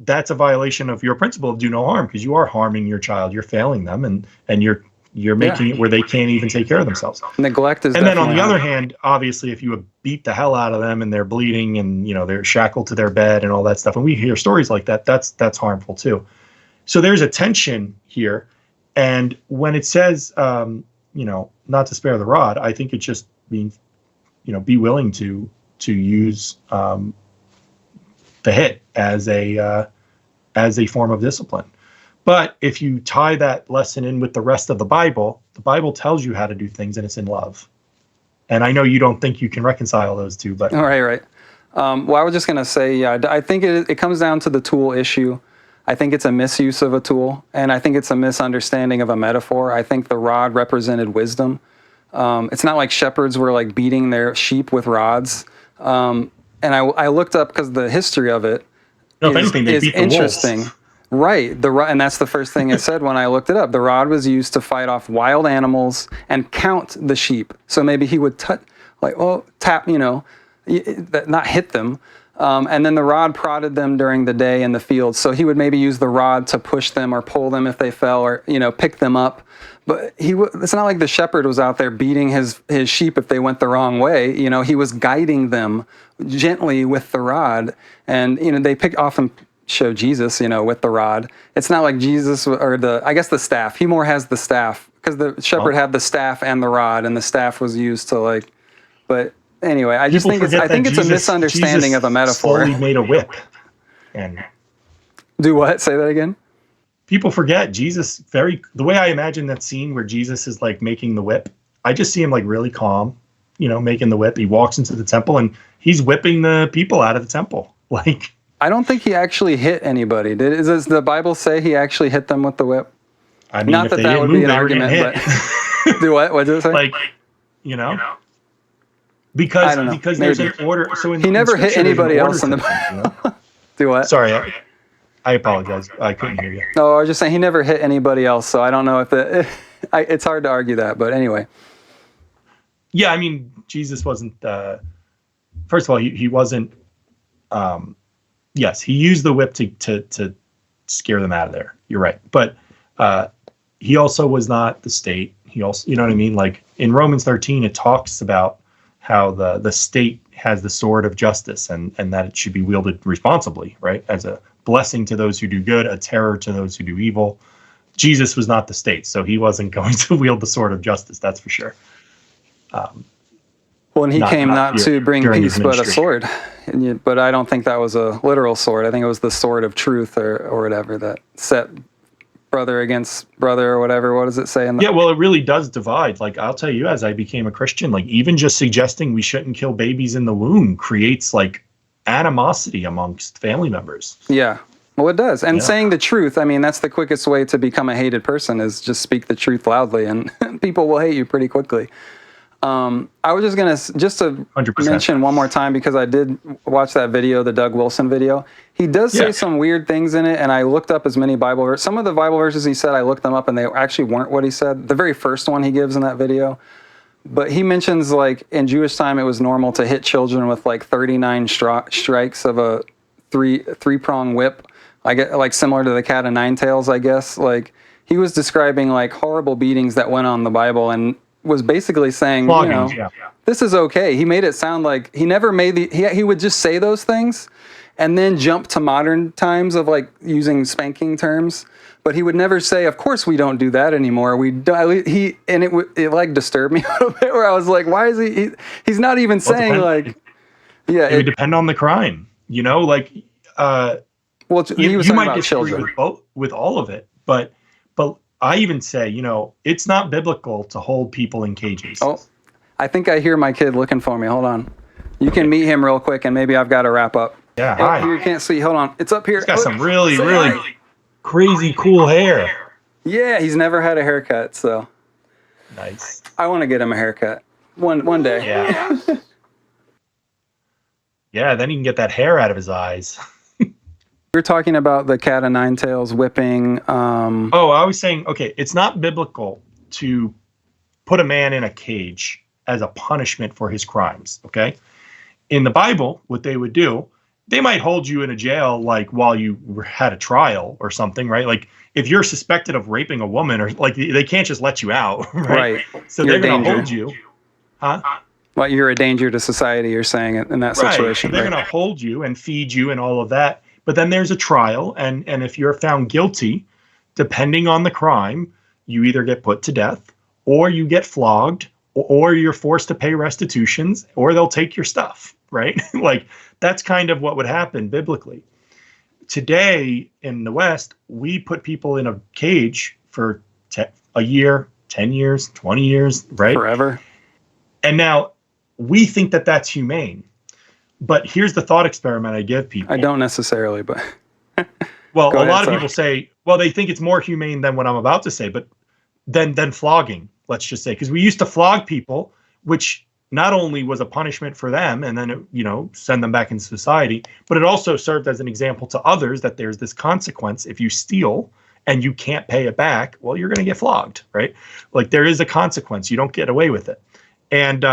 that's a violation of your principle of do no harm, because you are harming your child. You're failing them, and you're making it where they can't even take care of themselves. Neglect is. And then on the other hand, obviously, if you beat the hell out of them and they're bleeding and they're shackled to their bed and all that stuff, and we hear stories like that, that's harmful too. So there's a tension here. And when it says, not to spare the rod, I think it just means, be willing to use the hit as a form of discipline. But if you tie that lesson in with the rest of the Bible tells you how to do things, and it's in love. And I know you don't think you can reconcile those two, but right. Well, I was just going to say, I think it comes down to the tool issue. I think it's a misuse of a tool, and I think it's a misunderstanding of a metaphor. I think the rod represented wisdom. It's not like shepherds were like beating their sheep with rods. And I looked up because the history of it is interesting. Right. And that's the first thing it said when I looked it up. The rod was used to fight off wild animals and count the sheep. So maybe he would tap, not hit them. And then the rod prodded them during the day in the field. So he would maybe use the rod to push them or pull them if they fell, or, pick them up. But it's not like the shepherd was out there beating his sheep if they went the wrong way. He was guiding them gently with the rod. And, they often show Jesus, with the rod. It's not like Jesus or the staff. He more has the staff because the shepherd had the staff and the rod, and the staff was used to but anyway, I just think it's a misunderstanding of a metaphor. Slowly made a whip. And do what? Say that again. People forget Jesus. The way I imagine that scene where Jesus is like making the whip, I just see him like really calm, making the whip. He walks into the temple and he's whipping the people out of the temple. Like, I don't think he actually hit anybody. Does the Bible say he actually hit them with the whip? I mean, not that would be an argument, but do what? What did it say? Like, Because there's an order. So he never hit anybody else in the. Do what? Sorry, I apologize. I couldn't hear you. No, I was just saying he never hit anybody else, so I don't know if it's hard to argue that. But anyway. Yeah, I mean, Jesus wasn't. First of all, he wasn't. Yes, he used the whip to scare them out of there. You're right, but he also was not the state. He also, you know what I mean? Like in Romans 13, it talks about how the state has the sword of justice and that it should be wielded responsibly, right? As a blessing to those who do good, a terror to those who do evil. Jesus was not the state, so he wasn't going to wield the sword of justice. That's for sure. Well, and he came not to bring peace, but a sword. But I don't think that was a literal sword. I think it was the sword of truth or whatever that set brother against brother or whatever. What does it say? Yeah, well, it really does divide. Like, I'll tell you, as I became a Christian, like even just suggesting we shouldn't kill babies in the womb creates like animosity amongst family members. Yeah. Well, it does. And saying the truth, I mean, that's the quickest way to become a hated person is just speak the truth loudly and people will hate you pretty quickly. I was just going to 100%. mention one more time because I did watch that video, the Doug Wilson video. He does say some weird things in it, and I looked up as many Bible verses. Some of the Bible verses he said, I looked them up, and they actually weren't what he said. The very first one he gives in that video. But he mentions, like, in Jewish time, it was normal to hit children with, like, 39 strikes of a three-prong whip. I get, like, similar to the cat of nine tails, I guess. Like, he was describing, like, horrible beatings that went on in the Bible, and was basically saying, floggings, this is okay. He made it sound like he never made he would just say those things and then jump to modern times of like using spanking terms, but he would never say, of course we don't do that anymore. It like disturbed me a little bit where I was like, why is he's not even saying like, it would depend on the crime, you know, like, well, he was you might about disagree children with all of it, but I even say, you know, it's not biblical to hold people in cages. Oh, I think I hear my kid looking for me. Hold on. You can meet him real quick, and maybe I've got to wrap up. Yeah, hi. Here, you can't see. Hold on. It's up here. He's got some really crazy cool hair. Yeah, he's never had a haircut, so. Nice. I want to get him a haircut one day. Yeah. Yeah, then he can get that hair out of his eyes. We're talking about the cat of nine tails whipping. I was saying, okay, it's not biblical to put a man in a cage as a punishment for his crimes, okay? In the Bible, what they would do, they might hold you in a jail like while you had a trial or something, right? Like if you're suspected of raping a woman or like they can't just let you out, right? So they're going to hold you. Huh? Well, you're a danger to society, you're saying in that situation. So they're going to hold you and feed you and all of that. But then there's a trial, and if you're found guilty, depending on the crime, you either get put to death, or you get flogged, or you're forced to pay restitutions, or they'll take your stuff, right? Like, that's kind of what would happen biblically. Today, in the West, we put people in a cage for a year, 10 years, 20 years, right? Forever. And now, we think that that's humane. But here's the thought experiment I give people. I don't necessarily, but well, a lot of people say, well, they think it's more humane than what I'm about to say, but then flogging, let's just say, because we used to flog people, which not only was a punishment for them and then it, you know, send them back into society, but it also served as an example to others that there's this consequence if you steal and you can't pay it back. Well, you're going to get flogged, right? Like there is a consequence. You don't get away with it. And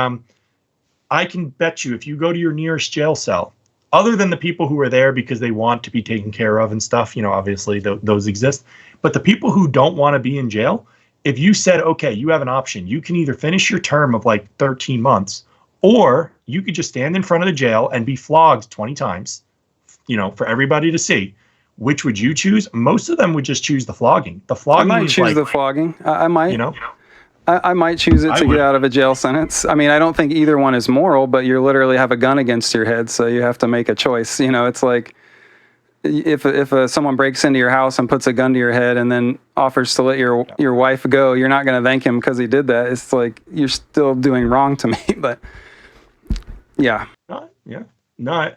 I can bet you if you go to your nearest jail cell, other than the people who are there because they want to be taken care of and stuff, you know, obviously those exist. But the people who don't want to be in jail, if you said, okay, you have an option, you can either finish your term of like 13 months, or you could just stand in front of the jail and be flogged 20 times, you know, for everybody to see. Which would you choose? Most of them would just choose the flogging. The flogging. I might choose the flogging. I might. You know. I might choose it to get out of a jail sentence. I mean, I don't think either one is moral, but you literally have a gun against your head, so you have to make a choice. You know, it's like if someone breaks into your house and puts a gun to your head and then offers to let your wife go, you're not going to thank him because he did that. It's like you're still doing wrong to me. But yeah. No.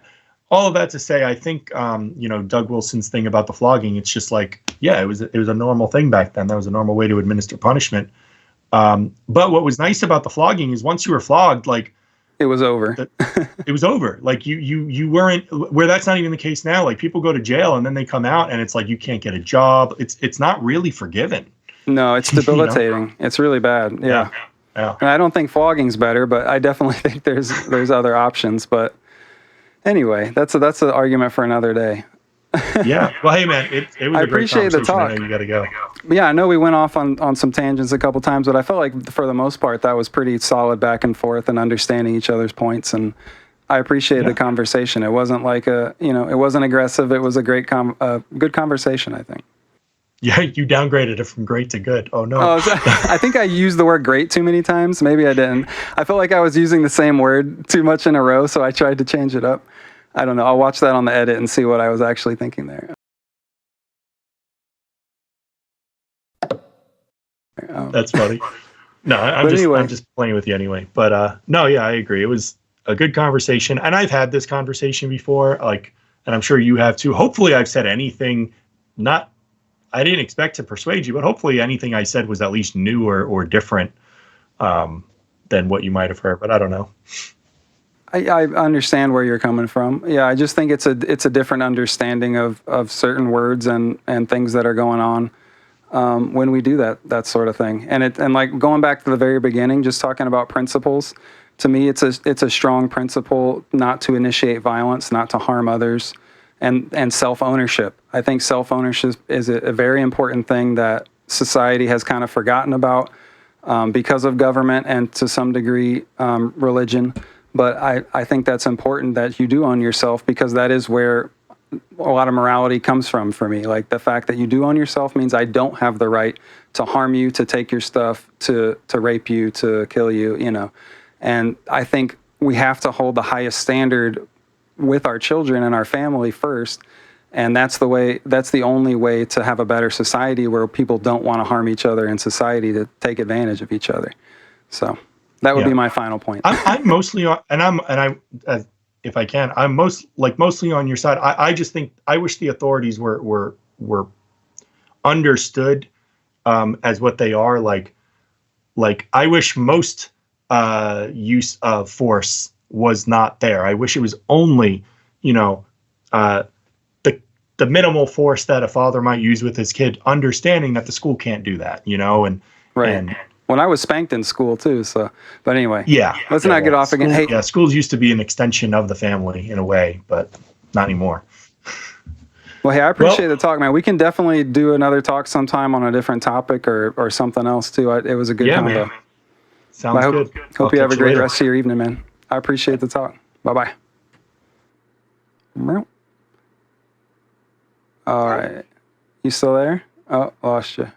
All of that to say, I think you know, Doug Wilson's thing about the flogging. It's just like, yeah, it was a normal thing back then. That was a normal way to administer punishment. But what was nice about the flogging is once you were flogged, like It was over. It was over. Like you weren't, where that's not even the case now. Like people go to jail and then they come out and it's like you can't get a job. It's not really forgiven. No, it's debilitating. You know? It's really bad. Yeah. Yeah. And I don't think flogging's better, but I definitely think there's other options. But anyway, that's an argument for another day. Yeah. Well, hey man, it was a great conversation. The talk. I know you got to go. Yeah, I know we went off on some tangents a couple times, but I felt like for the most part that was pretty solid back and forth and understanding each other's points, and I appreciated the conversation. It wasn't like it wasn't aggressive. It was a great good conversation, I think. Yeah, you downgraded it from great to good. Oh no. I think I used the word great too many times. Maybe I didn't. I felt like I was using the same word too much in a row, so I tried to change it up. I don't know. I'll watch that on the edit and see what I was actually thinking there. That's funny. No, I'm just playing with you anyway. But no, yeah, I agree. It was a good conversation, and I've had this conversation before, like, and I'm sure you have too. Hopefully, I've said anything. I didn't expect to persuade you, but hopefully, anything I said was at least new or different than what you might have heard. But I don't know. I understand where you're coming from. Yeah, I just think it's a different understanding of certain words and things that are going on when we do that sort of thing. And like going back to the very beginning, just talking about principles. To me, it's a strong principle not to initiate violence, not to harm others, and self-ownership. I think self-ownership is a very important thing that society has kind of forgotten about because of government and to some degree religion. But I think that's important that you do own yourself, because that is where a lot of morality comes from for me. Like the fact that you do own yourself means I don't have the right to harm you, to take your stuff, to rape you, to kill you, you know. And I think we have to hold the highest standard with our children and our family first. And that's the only way to have a better society where people don't want to harm each other in society, to take advantage of each other. So that would be my final point. I'm mostly on, if I can, I'm mostly on your side. I just think I wish the authorities were understood as what they are. Like I wish most use of force was not there. I wish it was only, the minimal force that a father might use with his kid, understanding that the school can't do that, and right. And, when I was spanked in school too, so, but anyway. Yeah. Let's not get off again. Hey. Yeah, schools used to be an extension of the family in a way, but not anymore. Well, hey, I appreciate the talk, man. We can definitely do another talk sometime on a different topic or something else too. It was a good combo. Man. Sounds good. Hope you have a great rest of your evening, man. I appreciate the talk. Bye-bye. All right. You still there? Oh, lost you.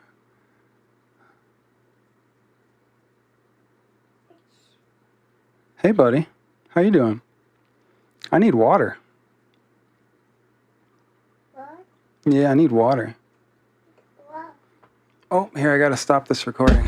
Hey, buddy. How you doing? I need water. What? Yeah, I need water. What? Oh, here, I got to stop this recording.